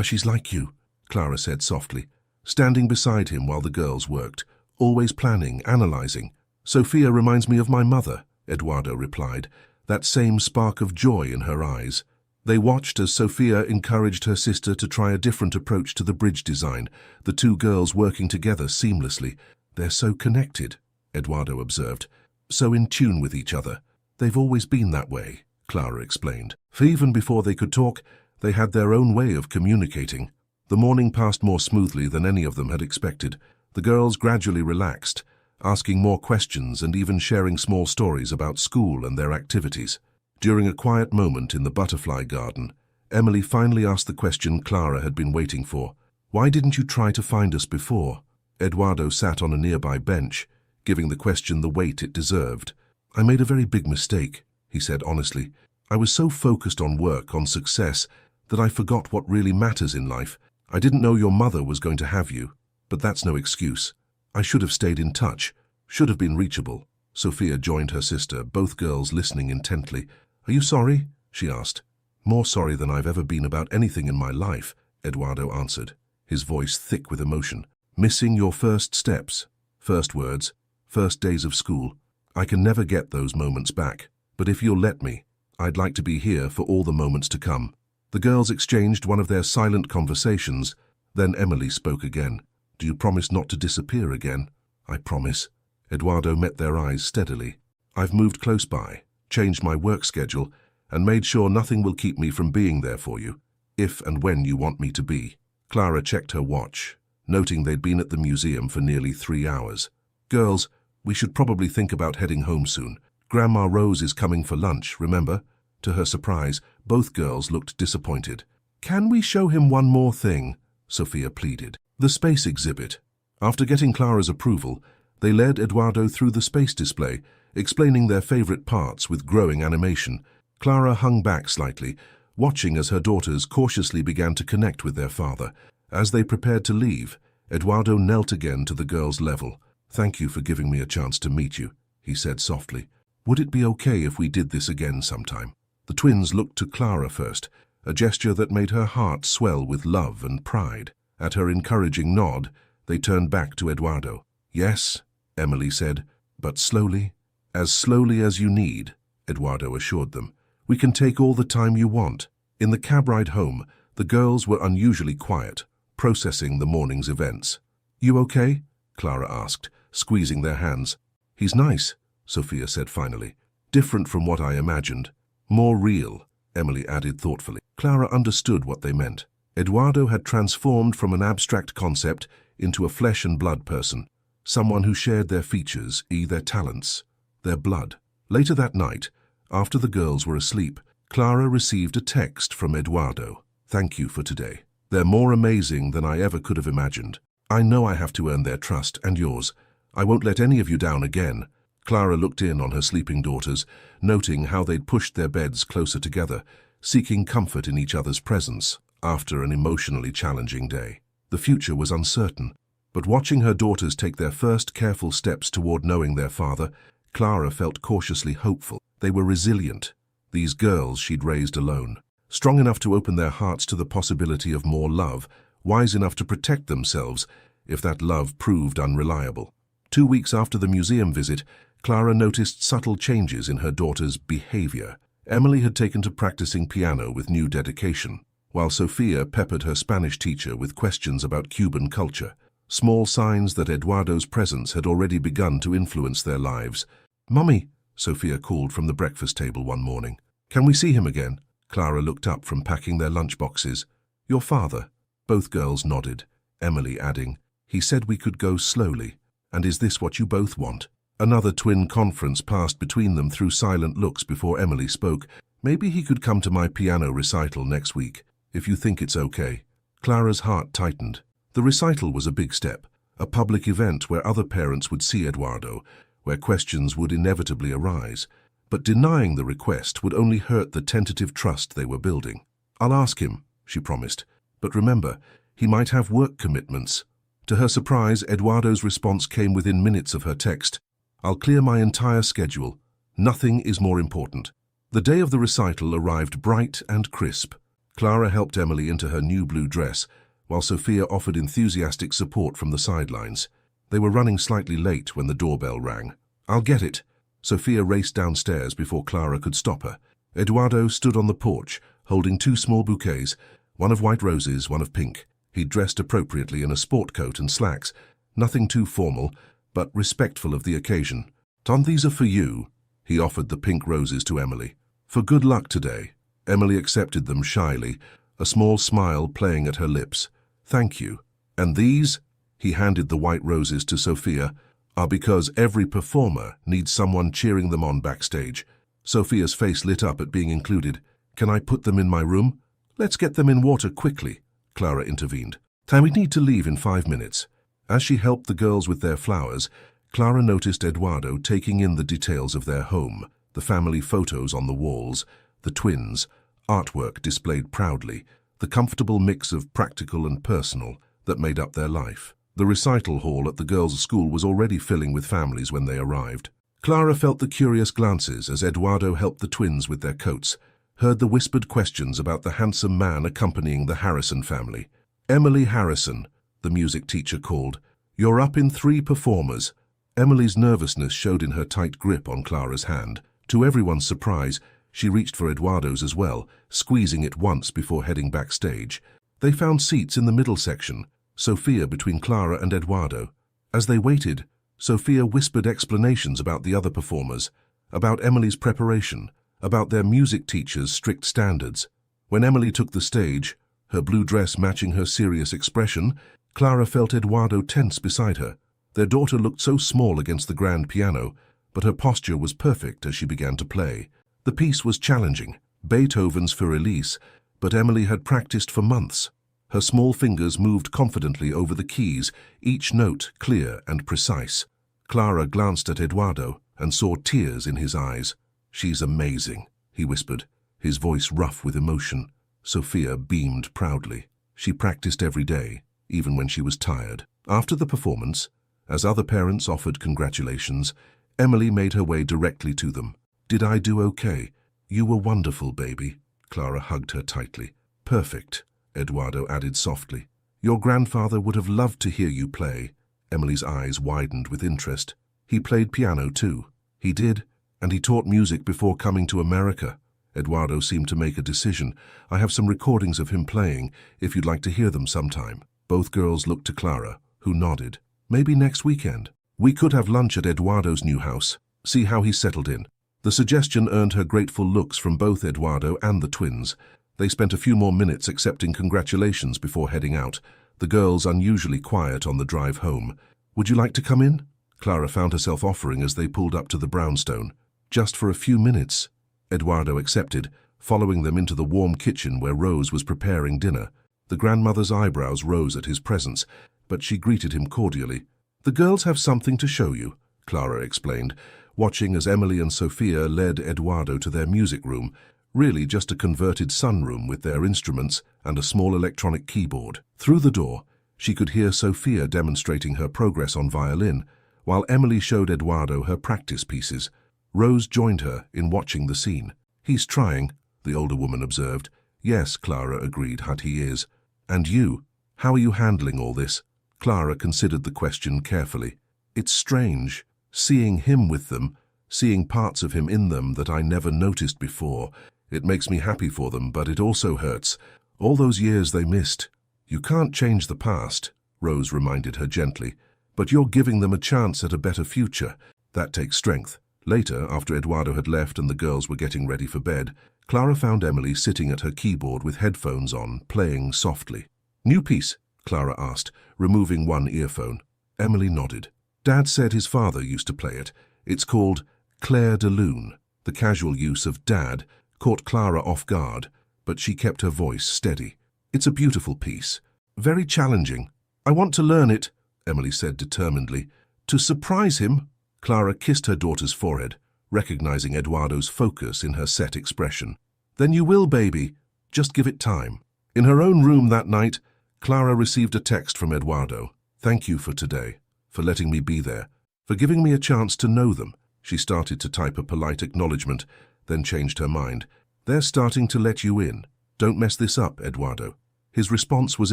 S1: She's like you, Clara said softly, standing beside him while the girls worked, always planning, analyzing. Sophia reminds me of my mother, Eduardo replied, that same spark of joy in her eyes. They watched as Sophia encouraged her sister to try a different approach to the bridge design, the two girls working together seamlessly. They're so connected, Eduardo observed, so in tune with each other. They've always been that way, Clara explained. For even before they could talk, they had their own way of communicating. The morning passed more smoothly than any of them had expected. The girls gradually relaxed, asking more questions and even sharing small stories about school and their activities. During a quiet moment in the butterfly garden, Emily finally asked the question Clara had been waiting for. Why didn't you try to find us before? Eduardo sat on a nearby bench, giving the question the weight it deserved. I made a very big mistake, he said honestly. I was so focused on work, on success, that I forgot what really matters in life. I didn't know your mother was going to have you, but that's no excuse. I should have stayed in touch, should have been reachable. Sophia joined her sister, both girls listening intently. Are you sorry? She asked. More sorry than I've ever been about anything in my life, Eduardo answered, his voice thick with emotion. Missing your first steps, first words, first days of school. I can never get those moments back, but if you'll let me, I'd like to be here for all the moments to come. The girls exchanged one of their silent conversations, then Emily spoke again. Do you promise not to disappear again? I promise. Eduardo met their eyes steadily. I've moved close by, changed my work schedule, and made sure nothing will keep me from being there for you, if and when you want me to be. Clara checked her watch, noting they'd been at the museum for nearly 3 hours. Girls, we should probably think about heading home soon. Grandma Rose is coming for lunch, remember? To her surprise, both girls looked disappointed. Can we show him one more thing? Sophia pleaded. The space exhibit. After getting Clara's approval, they led Eduardo through the space display, explaining their favorite parts with growing animation. Clara hung back slightly, watching as her daughters cautiously began to connect with their father. As they prepared to leave, Eduardo knelt again to the girls' level. Thank you for giving me a chance to meet you, he said softly. Would it be okay if we did this again sometime? The twins looked to Clara first, a gesture that made her heart swell with love and pride. At her encouraging nod, they turned back to Eduardo. Yes, Emily said, but slowly. As slowly as you need, Eduardo assured them. We can take all the time you want. In the cab ride home, the girls were unusually quiet, processing the morning's events. You okay? Clara asked, squeezing their hands. He's nice, Sophia said finally. Different from what I imagined. More real, Emily added thoughtfully. Clara understood what they meant. Eduardo had transformed from an abstract concept into a flesh and blood person, someone who shared their features, their talents, their blood. Later that night, after the girls were asleep, Clara received a text from Eduardo. Thank you for today. They're more amazing than I ever could have imagined. I know I have to earn their trust and yours. I won't let any of you down again. Clara looked in on her sleeping daughters, noting how they'd pushed their beds closer together, seeking comfort in each other's presence after an emotionally challenging day. The future was uncertain, but watching her daughters take their first careful steps toward knowing their father, Clara felt cautiously hopeful. They were resilient, these girls she'd raised alone, strong enough to open their hearts to the possibility of more love, wise enough to protect themselves if that love proved unreliable. 2 weeks after the museum visit, Clara noticed subtle changes in her daughter's behavior. Emily had taken to practicing piano with new dedication, while Sofia peppered her Spanish teacher with questions about Cuban culture, small signs that Eduardo's presence had already begun to influence their lives. "Mummy," Sofia called from the breakfast table one morning. "Can we see him again?" Clara looked up from packing their lunchboxes. "Your father?" Both girls nodded, Emily adding, "He said we could go slowly. And is this what you both want?" Another twin conference passed between them through silent looks before Emily spoke. "Maybe he could come to my piano recital next week, if you think it's okay." Clara's heart tightened. The recital was a big step, a public event where other parents would see Eduardo, where questions would inevitably arise. But denying the request would only hurt the tentative trust they were building. "I'll ask him," she promised. "But remember, he might have work commitments." To her surprise, Eduardo's response came within minutes of her text. "I'll clear my entire schedule. Nothing is more important." The day of the recital arrived bright and crisp. Clara helped Emily into her new blue dress, while Sofia offered enthusiastic support from the sidelines. They were running slightly late when the doorbell rang. "I'll get it." Sofia raced downstairs before Clara could stop her. Eduardo stood on the porch, holding 2 small bouquets, one of white roses, one of pink. He'd dressed appropriately in a sport coat and slacks, nothing too formal, but respectful of the occasion. "Tom, these are for you." He offered the pink roses to Emily. "For good luck today." Emily accepted them shyly, a small smile playing at her lips. "Thank you. And these," he handed the white roses to Sofia, "are because every performer needs someone cheering them on backstage." Sofia's face lit up at being included. "Can I put them in my room?" "Let's get them in water quickly," Clara intervened. "We need to leave in 5 minutes." As she helped the girls with their flowers, Clara noticed Eduardo taking in the details of their home, the family photos on the walls, the twins, artwork displayed proudly, the comfortable mix of practical and personal that made up their life. The recital hall at the girls' school was already filling with families when they arrived. Clara felt the curious glances as Eduardo helped the twins with their coats, heard the whispered questions about the handsome man accompanying the Harrison family. "Emily Harrison," the music teacher called. "You're up in 3 performers." Emily's nervousness showed in her tight grip on Clara's hand. To everyone's surprise, she reached for Eduardo's as well, squeezing it once before heading backstage. They found seats in the middle section, Sofia between Clara and Eduardo. As they waited, Sofia whispered explanations about the other performers, about Emily's preparation, about their music teacher's strict standards. When Emily took the stage, her blue dress matching her serious expression, Clara felt Eduardo tense beside her. Their daughter looked so small against the grand piano, but her posture was perfect as she began to play. The piece was challenging, Beethoven's Für Elise, but Emily had practiced for months. Her small fingers moved confidently over the keys, each note clear and precise. Clara glanced at Eduardo and saw tears in his eyes. "She's amazing," he whispered, his voice rough with emotion. Sofia beamed proudly. She practiced every day, even when she was tired. After the performance, as other parents offered congratulations, Emily made her way directly to them. "Did I do okay?" "You were wonderful, baby." Clara hugged her tightly. "Perfect," Eduardo added softly. "Your grandfather would have loved to hear you play." Emily's eyes widened with interest. "He played piano too." "He did, and he taught music before coming to America." Eduardo seemed to make a decision. "I have some recordings of him playing, if you'd like to hear them sometime." Both girls looked to Clara, who nodded. "Maybe next weekend. We could have lunch at Eduardo's new house. See how he's settled in." The suggestion earned her grateful looks from both Eduardo and the twins. They spent a few more minutes accepting congratulations before heading out, the girls unusually quiet on the drive home. "Would you like to come in?" Clara found herself offering as they pulled up to the brownstone. "Just for a few minutes." Eduardo accepted, following them into the warm kitchen where Rose was preparing dinner. The grandmother's eyebrows rose at his presence, but she greeted him cordially. "The girls have something to show you," Clara explained, watching as Emily and Sophia led Eduardo to their music room, really just a converted sunroom with their instruments and a small electronic keyboard. Through the door, she could hear Sophia demonstrating her progress on violin, while Emily showed Eduardo her practice pieces. Rose joined her in watching the scene. "He's trying," the older woman observed. "Yes," Clara agreed, he is. "And you? How are you handling all this?" Clara considered the question carefully. "It's strange, seeing him with them, seeing parts of him in them that I never noticed before. It makes me happy for them, but it also hurts. All those years they missed." "You can't change the past," Rose reminded her gently, "but you're giving them a chance at a better future. That takes strength." Later, after Eduardo had left and the girls were getting ready for bed, Clara found Emily sitting at her keyboard with headphones on, playing softly. "New piece?" Clara asked, removing one earphone. Emily nodded. "Dad said his father used to play it. It's called Claire de Lune." The casual use of Dad caught Clara off guard, but she kept her voice steady. "It's a beautiful piece. Very challenging. I want to learn it," Emily said determinedly. "To surprise him." Clara kissed her daughter's forehead, recognizing Eduardo's focus in her set expression. "Then you will, baby. Just give it time." In her own room that night, Clara received a text from Eduardo. "Thank you for today, for letting me be there, for giving me a chance to know them." She started to type a polite acknowledgement, then changed her mind. "They're starting to let you in. Don't mess this up, Eduardo." His response was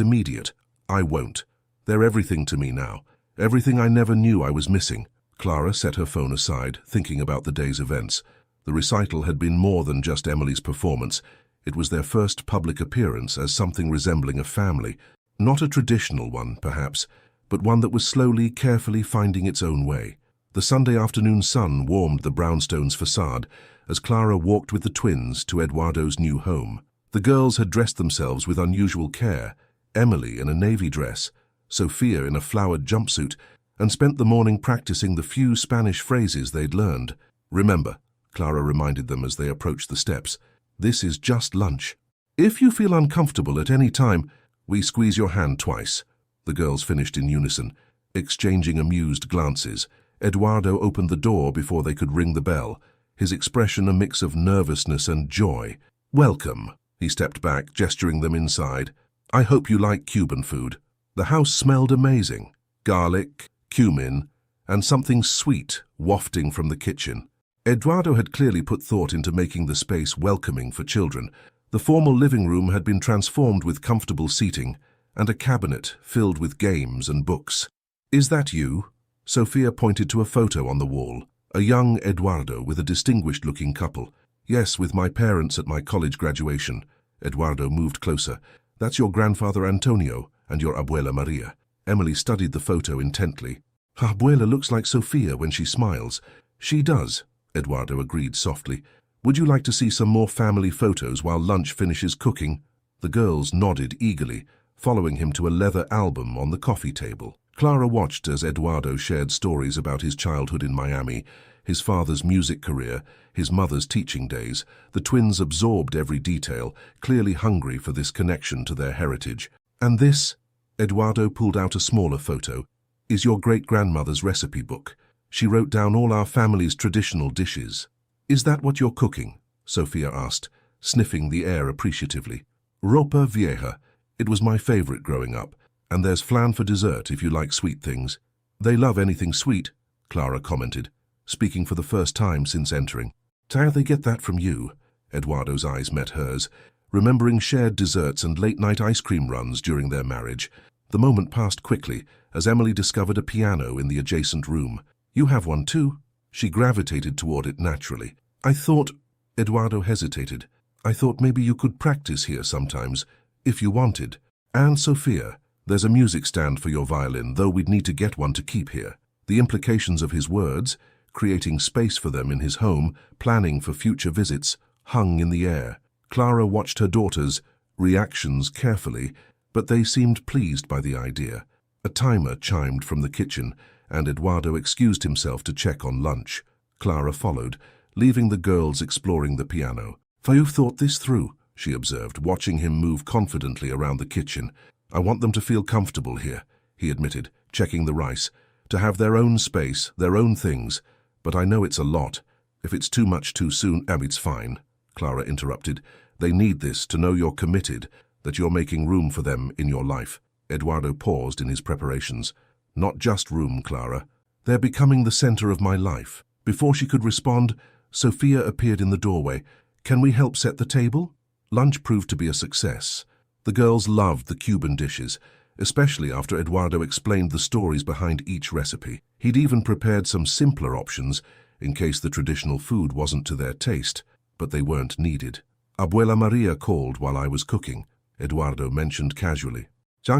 S1: immediate. "I won't. They're everything to me now. Everything I never knew I was missing." Clara set her phone aside, thinking about the day's events. The recital had been more than just Emily's performance. It was their first public appearance as something resembling a family. Not a traditional one, perhaps, but one that was slowly, carefully finding its own way. The Sunday afternoon sun warmed the brownstone's facade as Clara walked with the twins to Eduardo's new home. The girls had dressed themselves with unusual care, Emily in a navy dress, Sophia in a flowered jumpsuit, and spent the morning practicing the few Spanish phrases they'd learned. "Remember," Clara reminded them as they approached the steps, "this is just lunch. If you feel uncomfortable at any time, we squeeze your hand twice." The girls finished in unison, exchanging amused glances. Eduardo opened the door before they could ring the bell, his expression a mix of nervousness and joy. "Welcome." He stepped back, gesturing them inside. "I hope you like Cuban food." The house smelled amazing. Garlic, cumin, and something sweet wafting from the kitchen. Eduardo had clearly put thought into making the space welcoming for children. The formal living room had been transformed with comfortable seating and a cabinet filled with games and books. "Is that you?" Sophia pointed to a photo on the wall, a young Eduardo with a distinguished-looking couple. "Yes, with my parents at my college graduation." Eduardo moved closer. "That's your grandfather Antonio and your abuela Maria." Emily studied the photo intently. "Abuela looks like Sophia when she smiles." "She does," Eduardo agreed softly. "Would you like to see some more family photos while lunch finishes cooking?" The girls nodded eagerly, following him to a leather album on the coffee table. Clara watched as Eduardo shared stories about his childhood in Miami, his father's music career, his mother's teaching days. The twins absorbed every detail, clearly hungry for this connection to their heritage. "And this," Eduardo pulled out a smaller photo, "is your great-grandmother's recipe book. She wrote down all our family's traditional dishes." "Is that what you're cooking?" Sophia asked, sniffing the air appreciatively. "Ropa vieja. It was my favorite growing up. And there's flan for dessert if you like sweet things." "They love anything sweet," Clara commented, speaking for the first time since entering. "How they get that from you?" Eduardo's eyes met hers, remembering shared desserts and late-night ice cream runs during their marriage. The moment passed quickly as Emily discovered a piano in the adjacent room. "You have one too?" She gravitated toward it naturally. "I thought—" Eduardo hesitated. "I thought maybe you could practice here sometimes, if you wanted." "And Sophia, there's a music stand for your violin, though we'd need to get one to keep here." The implications of his words, creating space for them in his home, planning for future visits, hung in the air. Clara watched her daughters' reactions carefully, but they seemed pleased by the idea. A timer chimed from the kitchen, and Eduardo excused himself to check on lunch. Clara followed, leaving the girls exploring the piano. "You've thought this through," she observed, watching him move confidently around the kitchen. "I want them to feel comfortable here," he admitted, checking the rice, "to have their own space, their own things. But I know it's a lot. If it's too much too soon, it's fine, Clara interrupted. They need this to know you're committed, that you're making room for them in your life. Eduardo paused in his preparations. Not just room, Clara. They're becoming the center of my life. Before she could respond, Sophia appeared in the doorway. Can we help set the table? Lunch proved to be a success. The girls loved the Cuban dishes, especially after Eduardo explained the stories behind each recipe. He'd even prepared some simpler options in case the traditional food wasn't to their taste, but they weren't needed. Abuela Maria called while I was cooking, Eduardo mentioned casually.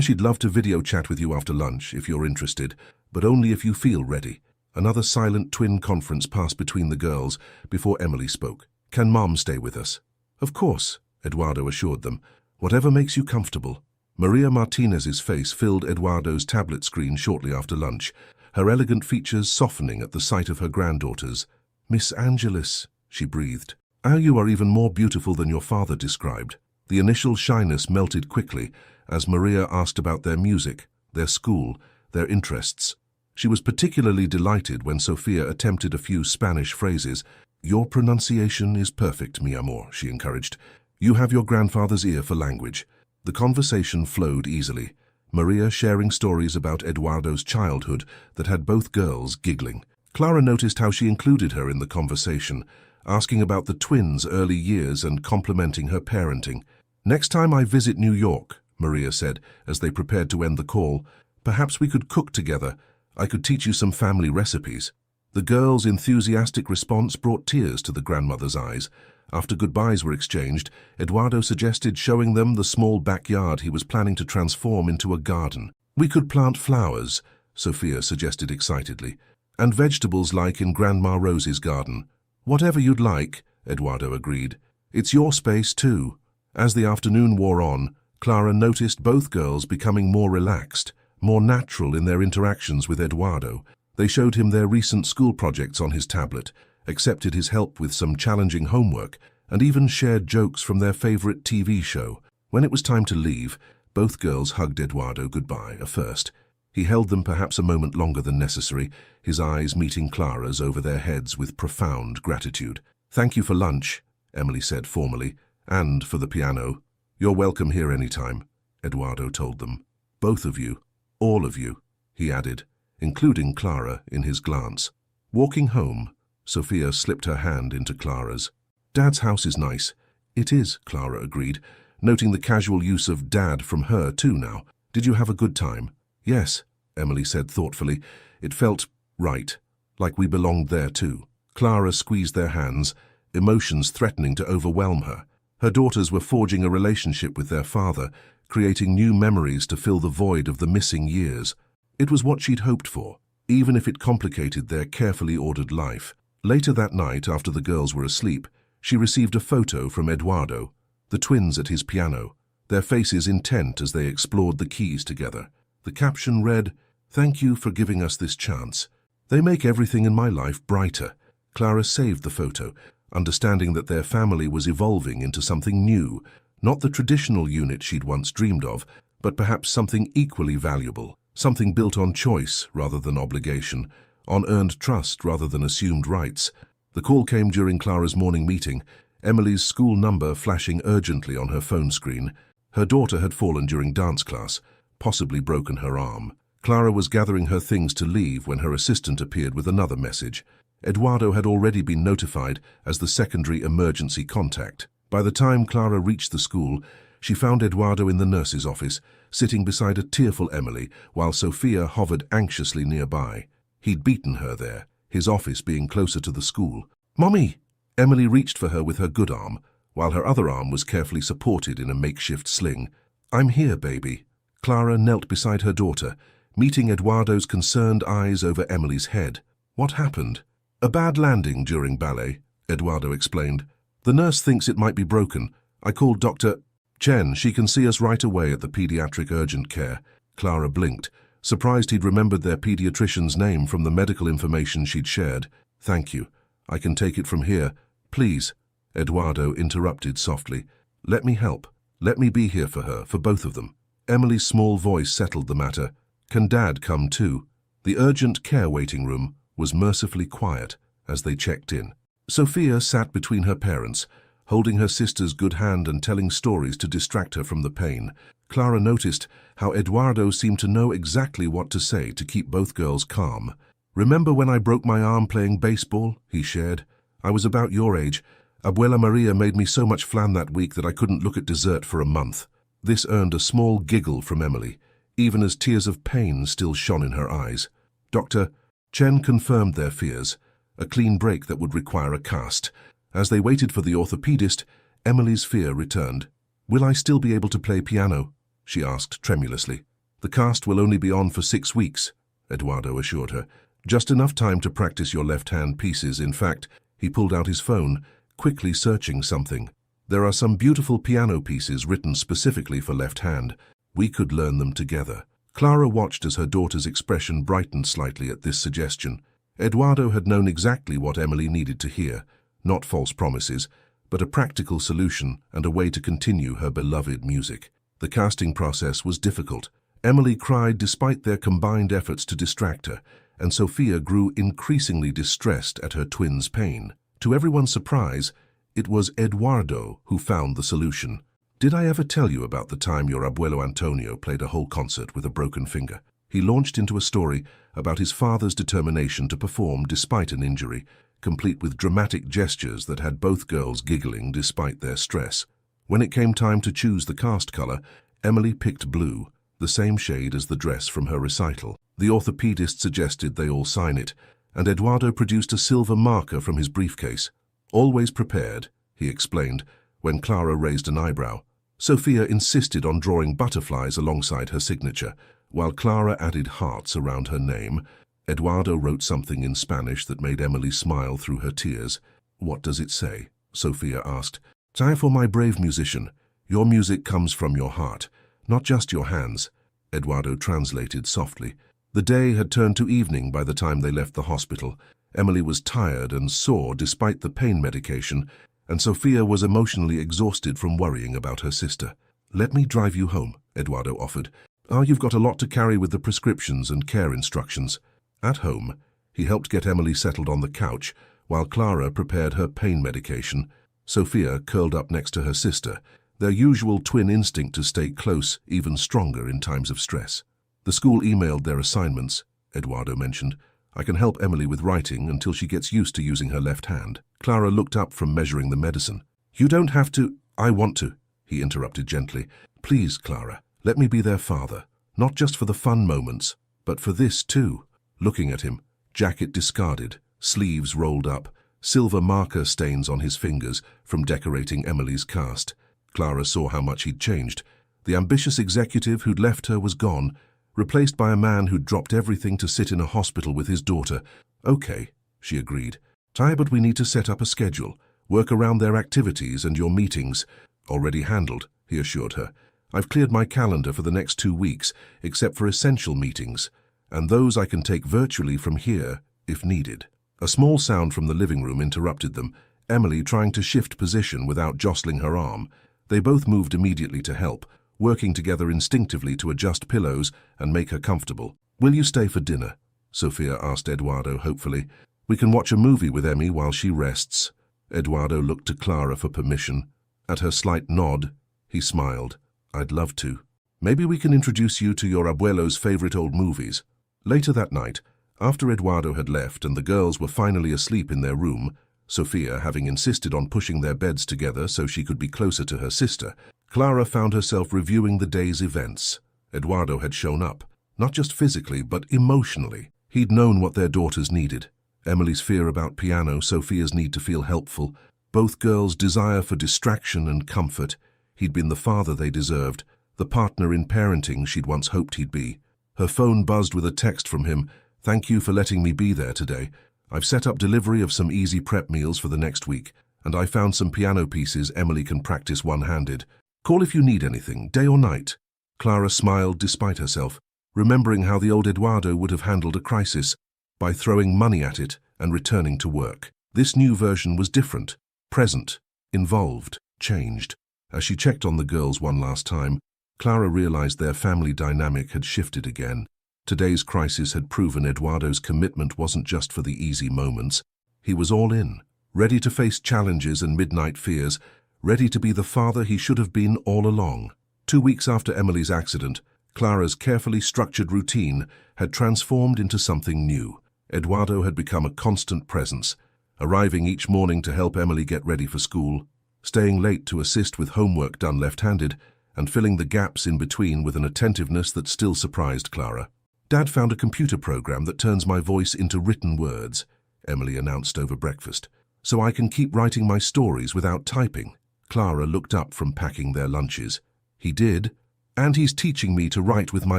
S1: She'd love to video chat with you after lunch if you're interested, but only if you feel ready. Another silent twin conference passed between the girls before Emily spoke. Can Mom stay with us? Of course, Eduardo assured them. Whatever makes you comfortable. Maria Martinez's face filled Eduardo's tablet screen shortly after lunch, her elegant features softening at the sight of her granddaughters. Miss Angelis, she breathed. You are even more beautiful than your father described. The initial shyness melted quickly as Maria asked about their music, their school, their interests. She was particularly delighted when Sophia attempted a few Spanish phrases. Your pronunciation is perfect, mi amor, she encouraged. You have your grandfather's ear for language. The conversation flowed easily, Maria sharing stories about Eduardo's childhood that had both girls giggling. Clara noticed how she included her in the conversation, asking about the twins' early years and complimenting her parenting. Next time I visit New York, Maria said as they prepared to end the call, perhaps we could cook together. I could teach you some family recipes. The girls' enthusiastic response brought tears to the grandmother's eyes. After goodbyes were exchanged, Eduardo suggested showing them the small backyard he was planning to transform into a garden. We could plant flowers, Sophia suggested excitedly, and vegetables like in Grandma Rose's garden. Whatever you'd like, Eduardo agreed. It's your space too. As the afternoon wore on, Clara noticed both girls becoming more relaxed, more natural in their interactions with Eduardo. They showed him their recent school projects on his tablet, accepted his help with some challenging homework, and even shared jokes from their favorite TV show. When it was time to leave, both girls hugged Eduardo goodbye first. He held them perhaps a moment longer than necessary, his eyes meeting Clara's over their heads with profound gratitude. Thank you for lunch, Emily said formally, and for the piano. You're welcome here anytime, Eduardo told them. Both of you, all of you, he added, including Clara in his glance. Walking home, Sophia slipped her hand into Clara's. Dad's house is nice. It is, Clara agreed, noting the casual use of Dad from her too now. Did you have a good time? Yes, Emily said thoughtfully. It felt right, like we belonged there too. Clara squeezed their hands, emotions threatening to overwhelm her. Her daughters were forging a relationship with their father, creating new memories to fill the void of the missing years. It was what she'd hoped for, even if it complicated their carefully ordered life. Later that night, after the girls were asleep, she received a photo from Eduardo, the twins at his piano, their faces intent as they explored the keys together. The caption read, "Thank you for giving us this chance. They make everything in my life brighter." Clara saved the photo, understanding that their family was evolving into something new, not the traditional unit she'd once dreamed of, but perhaps something equally valuable, something built on choice rather than obligation, on earned trust rather than assumed rights. The call came during Clara's morning meeting, Emily's school number flashing urgently on her phone screen. Her daughter had fallen during dance class, possibly broken her arm. Clara was gathering her things to leave when her assistant appeared with another message. Eduardo had already been notified as the secondary emergency contact. By the time Clara reached the school, she found Eduardo in the nurse's office, sitting beside a tearful Emily, while Sophia hovered anxiously nearby. He'd beaten her there, his office being closer to the school. "Mommy!" Emily reached for her with her good arm, while her other arm was carefully supported in a makeshift sling. "I'm here, baby." Clara knelt beside her daughter, meeting Eduardo's concerned eyes over Emily's head. "What happened?" "A bad landing during ballet," Eduardo explained. "The nurse thinks it might be broken. I called Dr. Chen. She can see us right away at the pediatric urgent care." Clara blinked, surprised he'd remembered their pediatrician's name from the medical information she'd shared. "Thank you. I can take it from here. Please," Eduardo interrupted softly. "Let me help. Let me be here for her, for both of them." Emily's small voice settled the matter. "Can Dad come too?" The urgent care waiting room was mercifully quiet. as they checked in. Sophia sat between her parents, holding her sister's good hand and telling stories to distract her from the pain. Clara noticed how Eduardo seemed to know exactly what to say to keep both girls calm. "Remember when I broke my arm playing baseball?" he shared. "I was about your age. Abuela Maria made me so much flan that week that I couldn't look at dessert for a month." This earned a small giggle from Emily, even as tears of pain still shone in her eyes. Dr. Chen confirmed their fears, a clean break that would require a cast. As they waited for the orthopedist, Emily's fear returned. "Will I still be able to play piano?" she asked tremulously. "The cast will only be on for 6 weeks," Eduardo assured her. "Just enough time to practice your left-hand pieces." In fact, he pulled out his phone, quickly searching something. "There are some beautiful piano pieces written specifically for left hand. We could learn them together." Clara watched as her daughter's expression brightened slightly at this suggestion. Eduardo had known exactly what Emily needed to hear, not false promises, but a practical solution and a way to continue her beloved music. The casting process was difficult. Emily cried despite their combined efforts to distract her, and Sophia grew increasingly distressed at her twins' pain. To everyone's surprise, it was Eduardo who found the solution. "Did I ever tell you about the time your abuelo Antonio played a whole concert with a broken finger?" He launched into a story about his father's determination to perform despite an injury, complete with dramatic gestures that had both girls giggling despite their stress. When it came time to choose the cast color, Emily picked blue, the same shade as the dress from her recital. The orthopedist suggested they all sign it, and Eduardo produced a silver marker from his briefcase. "Always prepared," he explained, when Clara raised an eyebrow. Sophia insisted on drawing butterflies alongside her signature, while Clara added hearts around her name. Eduardo wrote something in Spanish that made Emily smile through her tears. "What does it say?" Sophia asked. "Time for my brave musician. Your music comes from your heart, not just your hands," Eduardo translated softly. The day had turned to evening by the time they left the hospital. Emily was tired and sore despite the pain medication, and Sophia was emotionally exhausted from worrying about her sister. "Let me drive you home," Eduardo offered. "You've got a lot to carry with the prescriptions and care instructions." At home, he helped get Emily settled on the couch, while Clara prepared her pain medication. Sophia curled up next to her sister, their usual twin instinct to stay close, even stronger in times of stress. "The school emailed their assignments," Eduardo mentioned. "I can help Emily with writing until she gets used to using her left hand." Clara looked up from measuring the medicine. "You don't have to." "I want to," he interrupted gently. "Please, Clara, let me be their father, not just for the fun moments, but for this too." Looking at him, jacket discarded, sleeves rolled up, silver marker stains on his fingers from decorating Emily's cast. Clara saw how much he'd changed. The ambitious executive who'd left her was gone, replaced by a man who'd dropped everything to sit in a hospital with his daughter. "Okay," she agreed. But we need to set up a schedule, work around their activities and your meetings." "Already handled," he assured her. "I've cleared my calendar for the next 2 weeks, except for essential meetings, and those I can take virtually from here, if needed." A small sound from the living room interrupted them, Emily trying to shift position without jostling her arm. They both moved immediately to help, working together instinctively to adjust pillows and make her comfortable. "Will you stay for dinner?" Sophia asked Eduardo hopefully. "We can watch a movie with Emmy while she rests." Eduardo looked to Clara for permission. At her slight nod, he smiled. "I'd love to. Maybe we can introduce you to your abuelo's favorite old movies." Later that night, after Eduardo had left and the girls were finally asleep in their room, Sophia having insisted on pushing their beds together so she could be closer to her sister, Clara found herself reviewing the day's events. Eduardo had shown up, not just physically but emotionally. He'd known what their daughters needed. Emily's fear about piano, Sophia's need to feel helpful, both girls' desire for distraction and comfort. He'd been the father they deserved, the partner in parenting she'd once hoped he'd be. Her phone buzzed with a text from him. "Thank you for letting me be there today. I've set up delivery of some easy prep meals for the next week, and I found some piano pieces Emily can practice one-handed. Call if you need anything, day or night." Clara smiled despite herself, remembering how the old Eduardo would have handled a crisis, by throwing money at it and returning to work. This new version was different, present, involved, changed. As she checked on the girls one last time, Clara realized their family dynamic had shifted again. Today's crisis had proven Eduardo's commitment wasn't just for the easy moments. He was all in, ready to face challenges and midnight fears, ready to be the father he should have been all along. 2 weeks after Emily's accident, Clara's carefully structured routine had transformed into something new. Eduardo had become a constant presence, arriving each morning to help Emily get ready for school, staying late to assist with homework done left-handed, and filling the gaps in between with an attentiveness that still surprised Clara. "Dad found a computer program that turns my voice into written words," Emily announced over breakfast, "so I can keep writing my stories without typing." Clara looked up from packing their lunches. "He did, and he's teaching me to write with my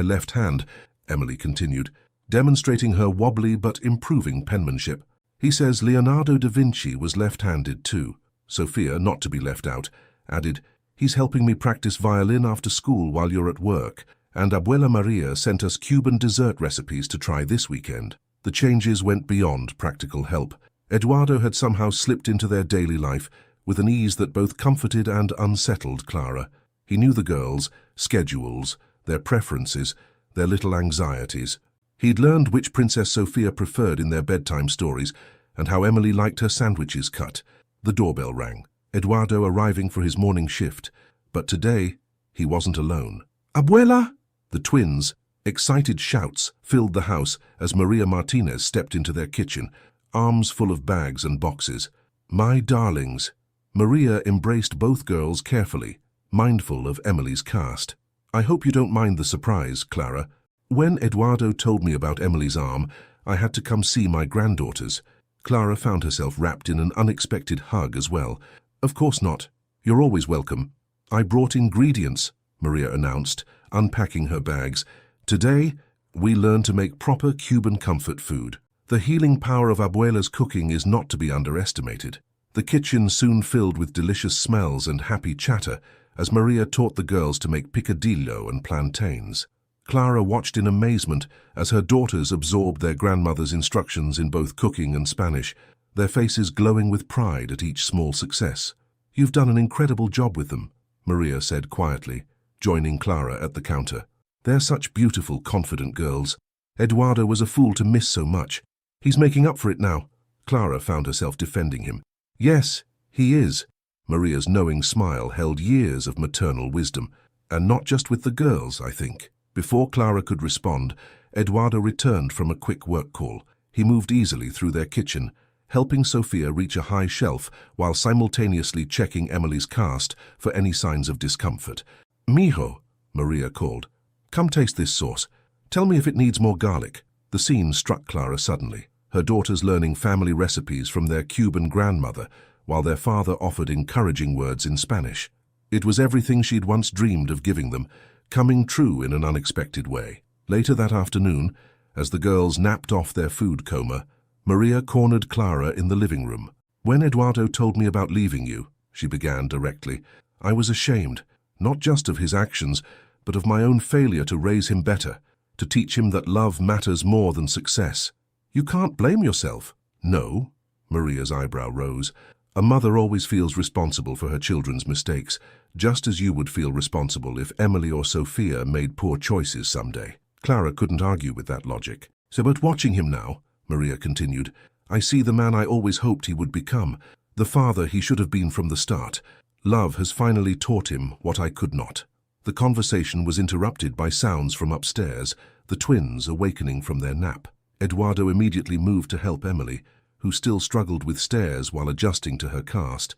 S1: left hand," Emily continued, demonstrating her wobbly but improving penmanship. "He says Leonardo da Vinci was left-handed too." Sophia, not to be left out, added, "He's helping me practice violin after school while you're at work, and Abuela Maria sent us Cuban dessert recipes to try this weekend." The changes went beyond practical help. Eduardo had somehow slipped into their daily life with an ease that both comforted and unsettled Clara. He knew the girls' schedules, their preferences, their little anxieties. He'd learned which Princess Sophia preferred in their bedtime stories and how Emily liked her sandwiches cut. The doorbell rang, Eduardo arriving for his morning shift, but today he wasn't alone. "Abuela!" The twins' excited shouts filled the house as Maria Martinez stepped into their kitchen, arms full of bags and boxes. "My darlings." Maria embraced both girls carefully, mindful of Emily's cast. "I hope you don't mind the surprise, Clara. When Eduardo told me about Emily's arm, I had to come see my granddaughters." Clara found herself wrapped in an unexpected hug as well. "Of course not. You're always welcome. I brought ingredients," Maria announced, unpacking her bags. "Today, we learn to make proper Cuban comfort food. The healing power of Abuela's cooking is not to be underestimated." The kitchen soon filled with delicious smells and happy chatter as Maria taught the girls to make picadillo and plantains. Clara watched in amazement as her daughters absorbed their grandmother's instructions in both cooking and Spanish, their faces glowing with pride at each small success. "You've done an incredible job with them," Maria said quietly, joining Clara at the counter. "They're such beautiful, confident girls. Eduardo was a fool to miss so much. He's making up for it now." Clara found herself defending him. "Yes, he is." Maria's knowing smile held years of maternal wisdom, and not just with the girls, I think. Before Clara could respond, Eduardo returned from a quick work call. He moved easily through their kitchen, helping Sophia reach a high shelf while simultaneously checking Emily's cast for any signs of discomfort. "Mijo," Maria called, "come taste this sauce. Tell me if it needs more garlic." The scene struck Clara suddenly, her daughters learning family recipes from their Cuban grandmother, while their father offered encouraging words in Spanish. It was everything she'd once dreamed of giving them, coming true in an unexpected way. Later that afternoon, as the girls napped off their food coma, Maria cornered Clara in the living room. "When Eduardo told me about leaving you," she began directly, "I was ashamed, not just of his actions, but of my own failure to raise him better, to teach him that love matters more than success." "You can't blame yourself." "No," Maria's eyebrow rose. "A mother always feels responsible for her children's mistakes, just as you would feel responsible if Emily or Sophia made poor choices someday." Clara couldn't argue with that logic. But watching him now," Maria continued, "I see the man I always hoped he would become, the father he should have been from the start. Love has finally taught him what I could not." The conversation was interrupted by sounds from upstairs, the twins awakening from their nap. Eduardo immediately moved to help Emily, who still struggled with stairs while adjusting to her cast.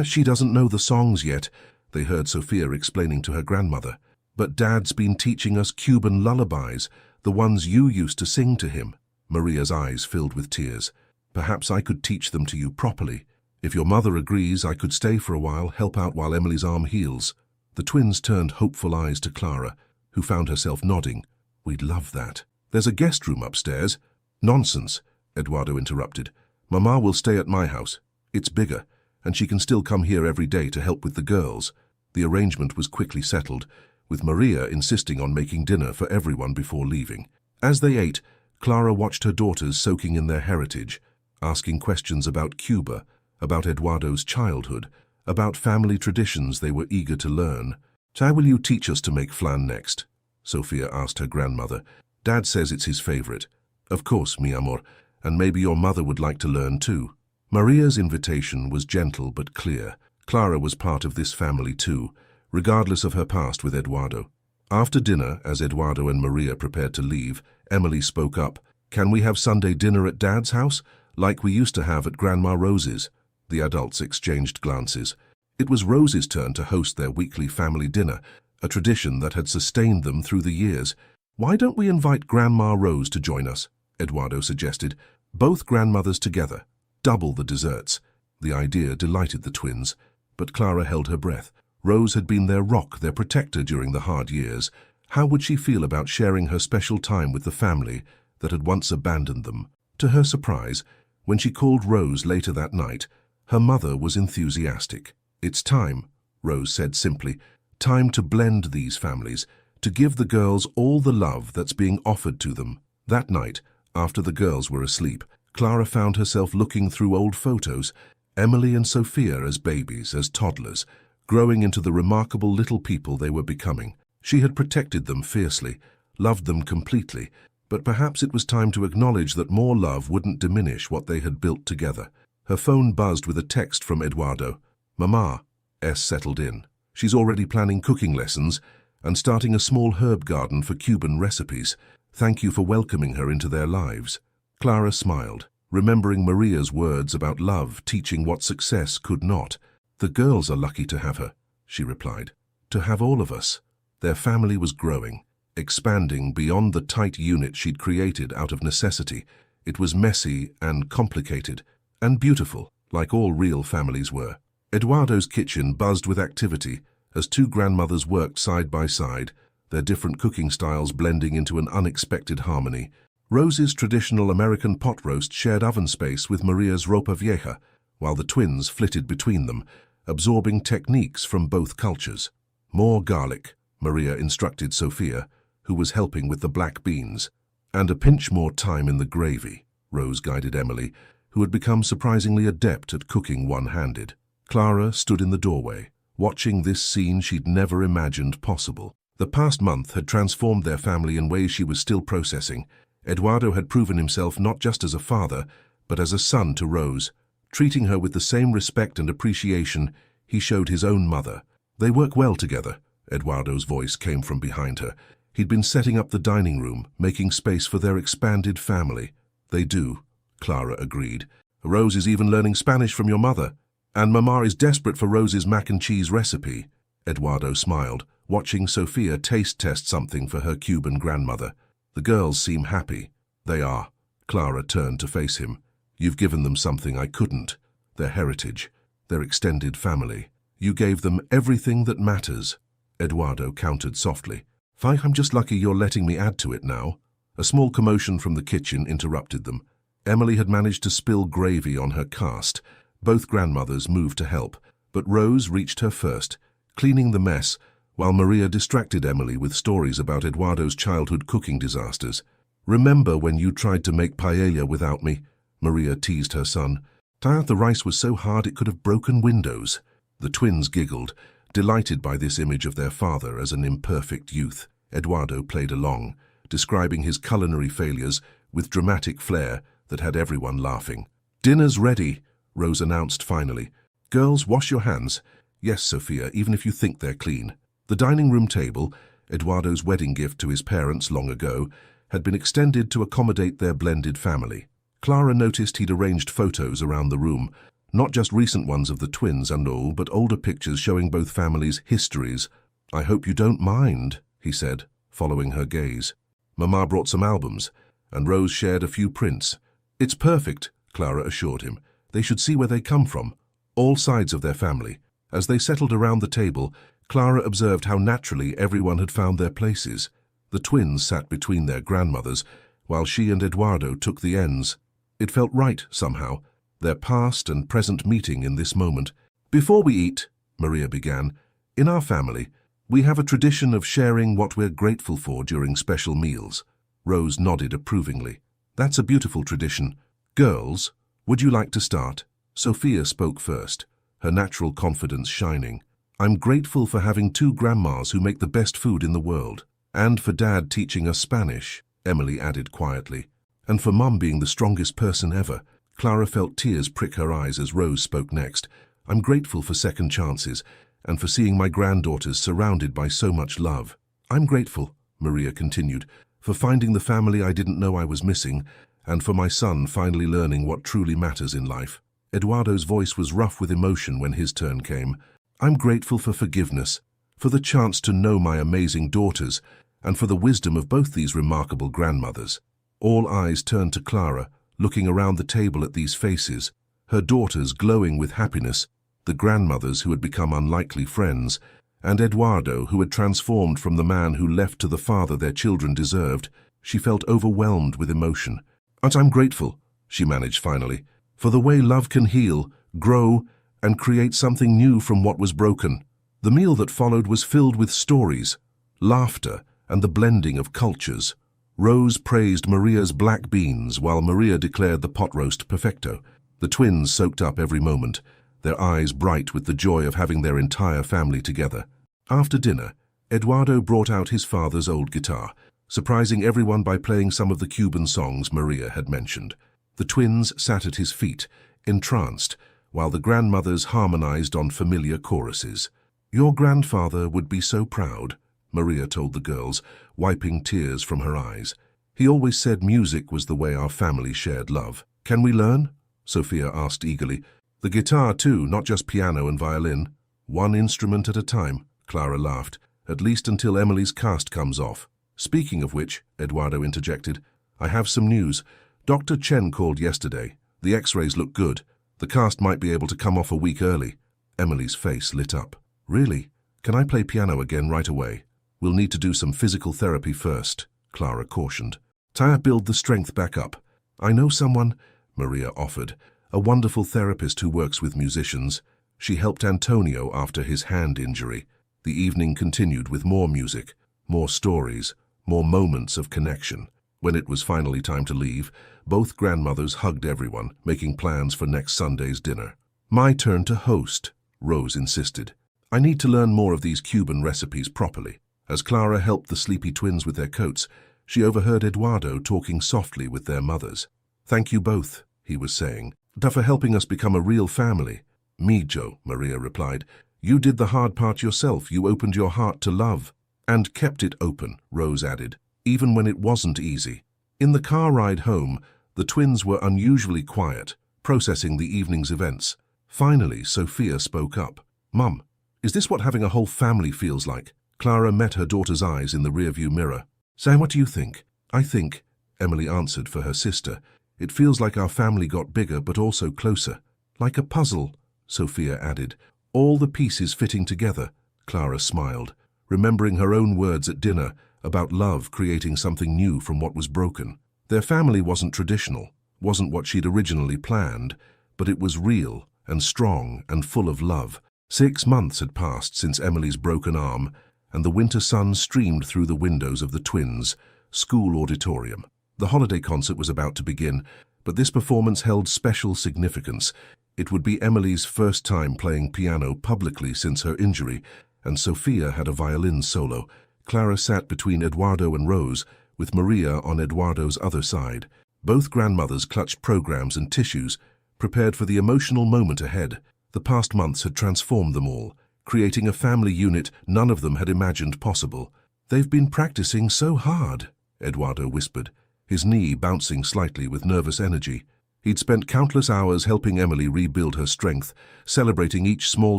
S1: "She doesn't know the songs yet," they heard Sophia explaining to her grandmother. "But Dad's been teaching us Cuban lullabies, the ones you used to sing to him." Maria's eyes filled with tears. "Perhaps I could teach them to you properly. If your mother agrees, I could stay for a while, help out while Emily's arm heals." The twins turned hopeful eyes to Clara, who found herself nodding. "We'd love that." "There's a guest room upstairs." "Nonsense," Eduardo interrupted. "Mama will stay at my house. It's bigger, and she can still come here every day to help with the girls." The arrangement was quickly settled, with Maria insisting on making dinner for everyone before leaving. As they ate, Clara watched her daughters soaking in their heritage, asking questions about Cuba, about Eduardo's childhood, about family traditions they were eager to learn. "How will you teach us to make flan next?" Sophia asked her grandmother. "Dad says it's his favorite." "Of course, mi amor, and maybe your mother would like to learn too." Maria's invitation was gentle but clear. Clara was part of this family too, regardless of her past with Eduardo. After dinner, as Eduardo and Maria prepared to leave, Emily spoke up. "Can we have Sunday dinner at Dad's house, like we used to have at Grandma Rose's?" The adults exchanged glances. It was Rose's turn to host their weekly family dinner, a tradition that had sustained them through the years. "Why don't we invite Grandma Rose to join us?" Eduardo suggested. "Both grandmothers together. Double the desserts." The idea delighted the twins, but Clara held her breath. Rose had been their rock, their protector during the hard years. How would she feel about sharing her special time with the family that had once abandoned them? To her surprise, when she called Rose later that night, her mother was enthusiastic. "It's time," Rose said simply. "Time to blend these families, to give the girls all the love that's being offered to them." That night, after the girls were asleep, Clara found herself looking through old photos, Emily and Sophia as babies, as toddlers, growing into the remarkable little people they were becoming. She had protected them fiercely, loved them completely, but perhaps it was time to acknowledge that more love wouldn't diminish what they had built together. Her phone buzzed with a text from Eduardo. "Mama," S settled in. "She's already planning cooking lessons and starting a small herb garden for Cuban recipes. Thank you for welcoming her into their lives." Clara smiled, remembering Maria's words about love teaching what success could not. "The girls are lucky to have her," she replied. "To have all of us." Their family was growing, expanding beyond the tight unit she'd created out of necessity. It was messy and complicated, and beautiful, like all real families were. Eduardo's kitchen buzzed with activity as two grandmothers worked side by side, their different cooking styles blending into an unexpected harmony. Rose's traditional American pot roast shared oven space with Maria's ropa vieja, while the twins flitted between them, absorbing techniques from both cultures. "More garlic," Maria instructed Sophia, who was helping with the black beans. "And a pinch more thyme in the gravy," Rose guided Emily, who had become surprisingly adept at cooking one-handed. Clara stood in the doorway, watching this scene she'd never imagined possible. The past month had transformed their family in ways she was still processing. Eduardo had proven himself not just as a father, but as a son to Rose. Treating her with the same respect and appreciation he showed his own mother. "They work well together," Eduardo's voice came from behind her. He'd been setting up the dining room, making space for their expanded family. "They do," Clara agreed. "Rose is even learning Spanish from your mother. And Mama is desperate for Rose's mac and cheese recipe." Eduardo smiled, watching Sophia taste test something for her Cuban grandmother. "The girls seem happy." "They are." Clara turned to face him. "You've given them something I couldn't. Their heritage, their extended family. You gave them everything that matters." Eduardo countered softly. "I'm just lucky you're letting me add to it now." A small commotion from the kitchen interrupted them. Emily had managed to spill gravy on her cast. Both grandmothers moved to help, but Rose reached her first, cleaning the mess, while Maria distracted Emily with stories about Eduardo's childhood cooking disasters. "Remember when you tried to make paella without me?" Maria teased her son. "The rice was so hard it could have broken windows." The twins giggled, delighted by this image of their father as an imperfect youth. Eduardo played along, describing his culinary failures with dramatic flair that had everyone laughing. "Dinner's ready," Rose announced finally. "Girls, wash your hands." "Yes, Sophia, even if you think they're clean." The dining room table, Eduardo's wedding gift to his parents long ago, had been extended to accommodate their blended family. Clara noticed he'd arranged photos around the room, not just recent ones of the twins and all, but older pictures showing both families' histories. "I hope you don't mind," he said, following her gaze. Mama brought some albums, and Rose shared a few prints. "It's perfect," Clara assured him. "They should see where they come from, all sides of their family." As they settled around the table, Clara observed how naturally everyone had found their places. The twins sat between their grandmothers, while she and Eduardo took the ends. It felt right, somehow, their past and present meeting in this moment. "Before we eat," Maria began, "in our family, we have a tradition of sharing what we're grateful for during special meals." Rose nodded approvingly. "That's a beautiful tradition. Girls, would you like to start?" Sophia spoke first, her natural confidence shining. "I'm grateful for having two grandmas who make the best food in the world. And for Dad teaching us Spanish," Emily added quietly. "And for Mum being the strongest person ever." Clara felt tears prick her eyes as Rose spoke next. I'm grateful for second chances and for seeing my granddaughters surrounded by so much love. I'm grateful, Maria continued, for finding the family I didn't know I was missing, and for my son finally learning what truly matters in life. Eduardo's voice was rough with emotion when his turn came. I'm grateful for forgiveness, for the chance to know my amazing daughters, and for the wisdom of both these remarkable grandmothers. All eyes turned to Clara, looking around the table at these faces, her daughters glowing with happiness, the grandmothers who had become unlikely friends, and Eduardo, who had transformed from the man who left to the father their children deserved. She felt overwhelmed with emotion. "But I'm grateful," she managed finally, "for the way love can heal, grow, and create something new from what was broken." The meal that followed was filled with stories, laughter, and the blending of cultures. Rose praised Maria's black beans, while Maria declared the pot roast perfecto. The twins soaked up every moment, their eyes bright with the joy of having their entire family together. After dinner, Eduardo brought out his father's old guitar, surprising everyone by playing some of the Cuban songs Maria had mentioned. The twins sat at his feet, entranced, while the grandmothers harmonized on familiar choruses. "Your grandfather would be so proud," Maria told the girls, wiping tears from her eyes. "He always said music was the way our family shared love." "Can we learn?" Sophia asked eagerly. "The guitar too, not just piano and violin." "One instrument at a time," Clara laughed, "at least until Emily's cast comes off." "Speaking of which," Eduardo interjected, "I have some news. Dr. Chen called yesterday. The x-rays look good. The cast might be able to come off a week early." Emily's face lit up. "Really? Can I play piano again right away?" "We'll need to do some physical therapy first," Clara cautioned. "To build the strength back up." "I know someone," Maria offered, "a wonderful therapist who works with musicians. She helped Antonio after his hand injury." The evening continued with more music, more stories, more moments of connection. When it was finally time to leave, both grandmothers hugged everyone, making plans for next Sunday's dinner. "My turn to host," Rose insisted. "I need to learn more of these Cuban recipes properly." As Clara helped the sleepy twins with their coats, she overheard Eduardo talking softly with their mothers. "Thank you both," he was saying, "for helping us become a real family." "Me, Joe," Maria replied. "You did the hard part yourself. You opened your heart to love." "And kept it open," Rose added, "even when it wasn't easy." In the car ride home, the twins were unusually quiet, processing the evening's events. Finally, Sophia spoke up. "Mum, is this what having a whole family feels like?" Clara met her daughter's eyes in the rearview mirror. "Sam, what do you think?" "I think," Emily answered for her sister, "it feels like our family got bigger but also closer." "Like a puzzle," Sophia added. "All the pieces fitting together." Clara smiled, remembering her own words at dinner about love creating something new from what was broken. Their family wasn't traditional, wasn't what she'd originally planned, but it was real and strong and full of love. 6 months had passed since Emily's broken arm, and the winter sun streamed through the windows of the twins' school auditorium. The holiday concert was about to begin, but this performance held special significance. It would be Emily's first time playing piano publicly since her injury, and Sophia had a violin solo. Clara sat between Eduardo and Rose, with Maria on Eduardo's other side. Both grandmothers clutched programs and tissues, prepared for the emotional moment ahead. The past months had transformed them all, creating a family unit none of them had imagined possible. "They've been practicing so hard," Eduardo whispered, his knee bouncing slightly with nervous energy. He'd spent countless hours helping Emily rebuild her strength, celebrating each small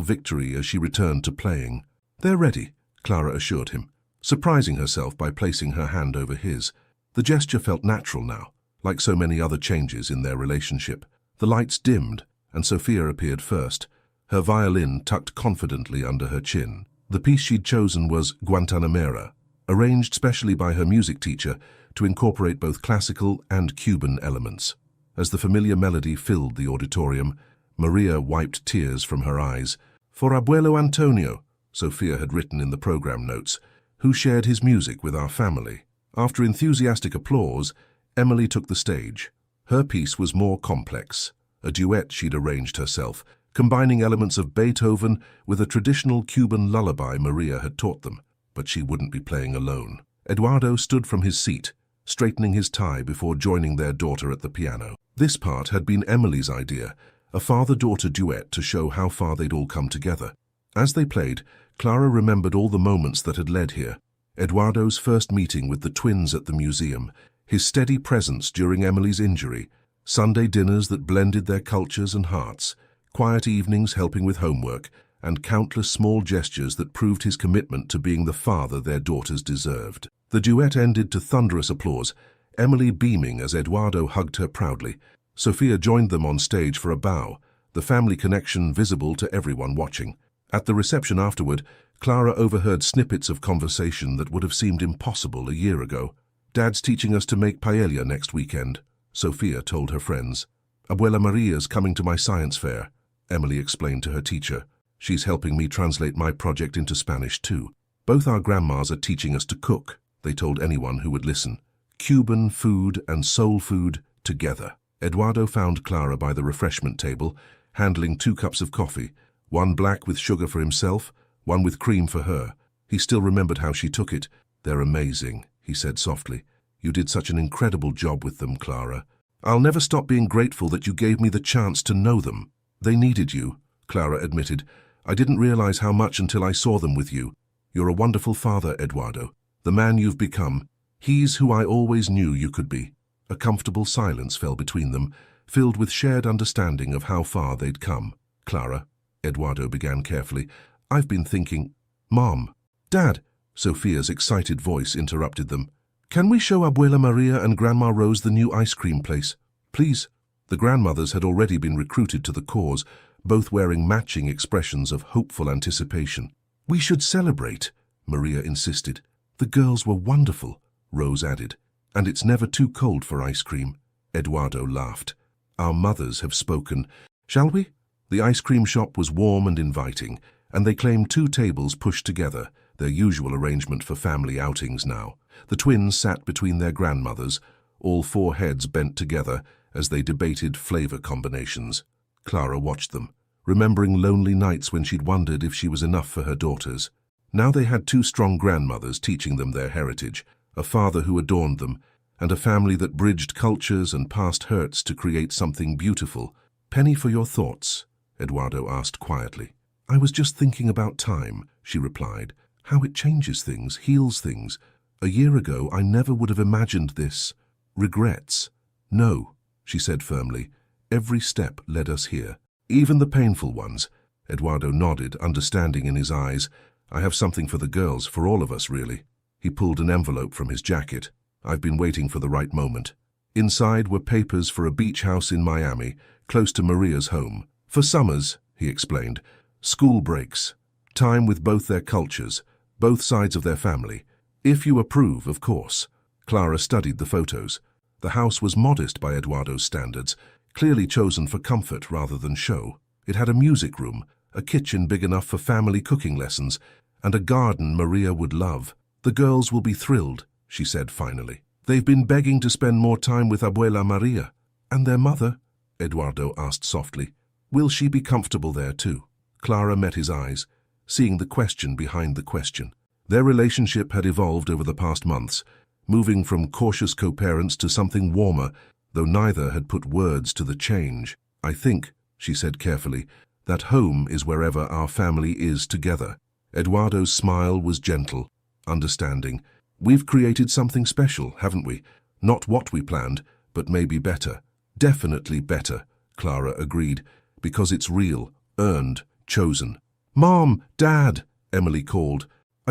S1: victory as she returned to playing. "They're ready," Clara assured him, surprising herself by placing her hand over his. The gesture felt natural now, like so many other changes in their relationship. The lights dimmed, and Sophia appeared first, her violin tucked confidently under her chin. The piece she'd chosen was Guantanamera, arranged specially by her music teacher to incorporate both classical and Cuban elements. As the familiar melody filled the auditorium, Maria wiped tears from her eyes. "For Abuelo Antonio," Sophia had written in the program notes, "who shared his music with our family." After enthusiastic applause, Emily took the stage. Her piece was more complex, a duet she'd arranged herself, combining elements of Beethoven with a traditional Cuban lullaby Maria had taught them. But she wouldn't be playing alone. Eduardo stood from his seat, straightening his tie before joining their daughter at the piano. This part had been Emily's idea, a father-daughter duet to show how far they'd all come together. As they played, Clara remembered all the moments that had led here. Eduardo's first meeting with the twins at the museum, his steady presence during Emily's injury, Sunday dinners that blended their cultures and hearts, quiet evenings helping with homework, and countless small gestures that proved his commitment to being the father their daughters deserved. The duet ended to thunderous applause, Emily beaming as Eduardo hugged her proudly. Sophia joined them on stage for a bow, the family connection visible to everyone watching. At the reception afterward, Clara overheard snippets of conversation that would have seemed impossible a year ago. "Dad's teaching us to make paella next weekend," Sophia told her friends. "Abuela Maria's coming to my science fair," Emily explained to her teacher. "She's helping me translate my project into Spanish too. Both our grandmas are teaching us to cook," they told anyone who would listen. Cuban food and soul food together. Eduardo found Clara by the refreshment table, handling 2 cups of coffee, one black with sugar for himself, one with cream for her. He still remembered how she took it. "They're amazing," he said softly. "You did such an incredible job with them, Clara. I'll never stop being grateful that you gave me the chance to know them." "They needed you," Clara admitted. "I didn't realize how much until I saw them with you. You're a wonderful father, Eduardo. The man you've become. He's who I always knew you could be." A comfortable silence fell between them, filled with shared understanding of how far they'd come. "Clara," Eduardo began carefully, "I've been thinking—" "Mom." "Dad," Sophia's excited voice interrupted them. "Can we show Abuela Maria and Grandma Rose the new ice cream place? Please." The grandmothers had already been recruited to the cause, both wearing matching expressions of hopeful anticipation. "We should celebrate," Maria insisted. "The girls were wonderful," Rose added. "And it's never too cold for ice cream." Eduardo laughed. "Our mothers have spoken. Shall we?" The ice cream shop was warm and inviting, and they claimed 2 tables pushed together, their usual arrangement for family outings now. The twins sat between their grandmothers, all 4 heads bent together as they debated flavor combinations. Clara watched them, remembering lonely nights when she'd wondered if she was enough for her daughters. Now they had 2 strong grandmothers teaching them their heritage, a father who adorned them, and a family that bridged cultures and past hurts to create something beautiful. "Penny for your thoughts?" Eduardo asked quietly. "I was just thinking about time," she replied. "How it changes things, heals things. A year ago, I never would have imagined this. Regrets? No," she said firmly. "Every step led us here. Even the painful ones." Eduardo nodded, understanding in his eyes. "I have something for the girls, for all of us, really." He pulled an envelope from his jacket. "I've been waiting for the right moment." Inside were papers for a beach house in Miami, close to Maria's home. "For summers," he explained. "School breaks. Time with both their cultures, both sides of their family. If you approve, of course." Clara studied the photos. The house was modest by Eduardo's standards, clearly chosen for comfort rather than show. It had a music room, a kitchen big enough for family cooking lessons, and a garden Maria would love. "The girls will be thrilled," she said finally. "They've been begging to spend more time with Abuela Maria." "And their mother?" Eduardo asked softly. "Will she be comfortable there too?" Clara met his eyes, seeing the question behind the question. Their relationship had evolved over the past months, moving from cautious co-parents to something warmer, though neither had put words to the change. "I think," she said carefully, "that home is wherever our family is together." Eduardo's smile was gentle, understanding. "We've created something special, haven't we? Not what we planned, but maybe better." "Definitely better," Clara agreed, "because it's real, earned, chosen." "Mom, Dad," Emily called.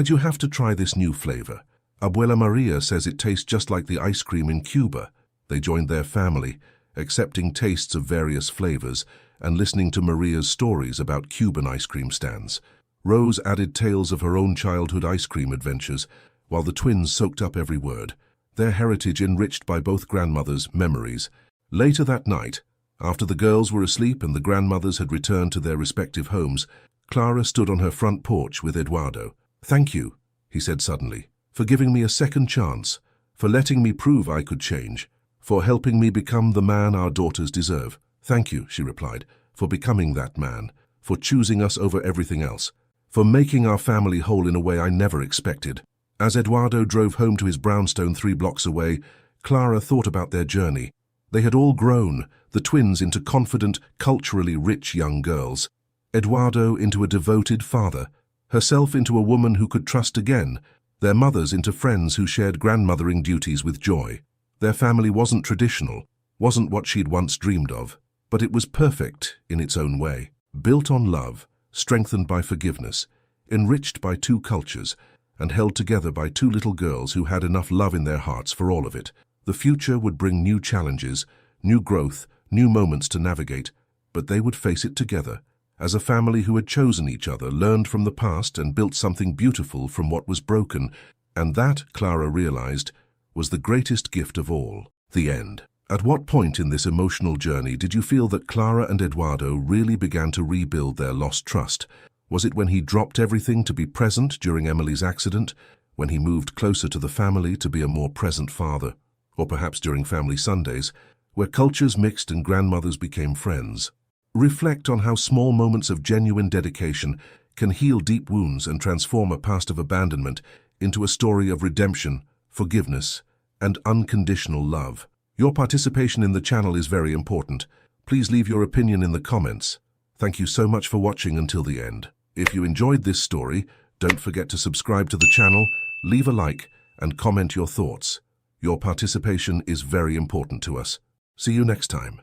S1: "You have to try this new flavor. Abuela Maria says it tastes just like the ice cream in Cuba." They joined their family, accepting tastes of various flavors and listening to Maria's stories about Cuban ice cream stands. Rose added tales of her own childhood ice cream adventures, while the twins soaked up every word, their heritage enriched by both grandmothers' memories. Later that night, after the girls were asleep and the grandmothers had returned to their respective homes, Clara stood on her front porch with Eduardo. "Thank you," he said suddenly, "for giving me a second chance, for letting me prove I could change, for helping me become the man our daughters deserve." "Thank you," she replied, "for becoming that man, for choosing us over everything else, for making our family whole in a way I never expected." As Eduardo drove home to his brownstone 3 blocks away, Clara thought about their journey. They had all grown, the twins into confident, culturally rich young girls, Eduardo into a devoted father, herself into a woman who could trust again, their mothers into friends who shared grandmothering duties with joy. Their family wasn't traditional, wasn't what she'd once dreamed of, but it was perfect in its own way, built on love, strengthened by forgiveness, enriched by two cultures, and held together by two little girls who had enough love in their hearts for all of it. The future would bring new challenges, new growth, new moments to navigate, but they would face it together, as a family who had chosen each other, learned from the past, and built something beautiful from what was broken. And that, Clara realized, was the greatest gift of all, the end. At what point in this emotional journey did you feel that Clara and Eduardo really began to rebuild their lost trust? Was it when he dropped everything to be present during Emily's accident, when he moved closer to the family to be a more present father, or perhaps during family Sundays, where cultures mixed and grandmothers became friends? Reflect on how small moments of genuine dedication can heal deep wounds and transform a past of abandonment into a story of redemption, forgiveness, and unconditional love. Your participation in the channel is very important. Please leave your opinion in the comments. Thank you so much for watching until the end. If you enjoyed this story, don't forget to subscribe to the channel, leave a like, and comment your thoughts. Your participation is very important to us. See you next time.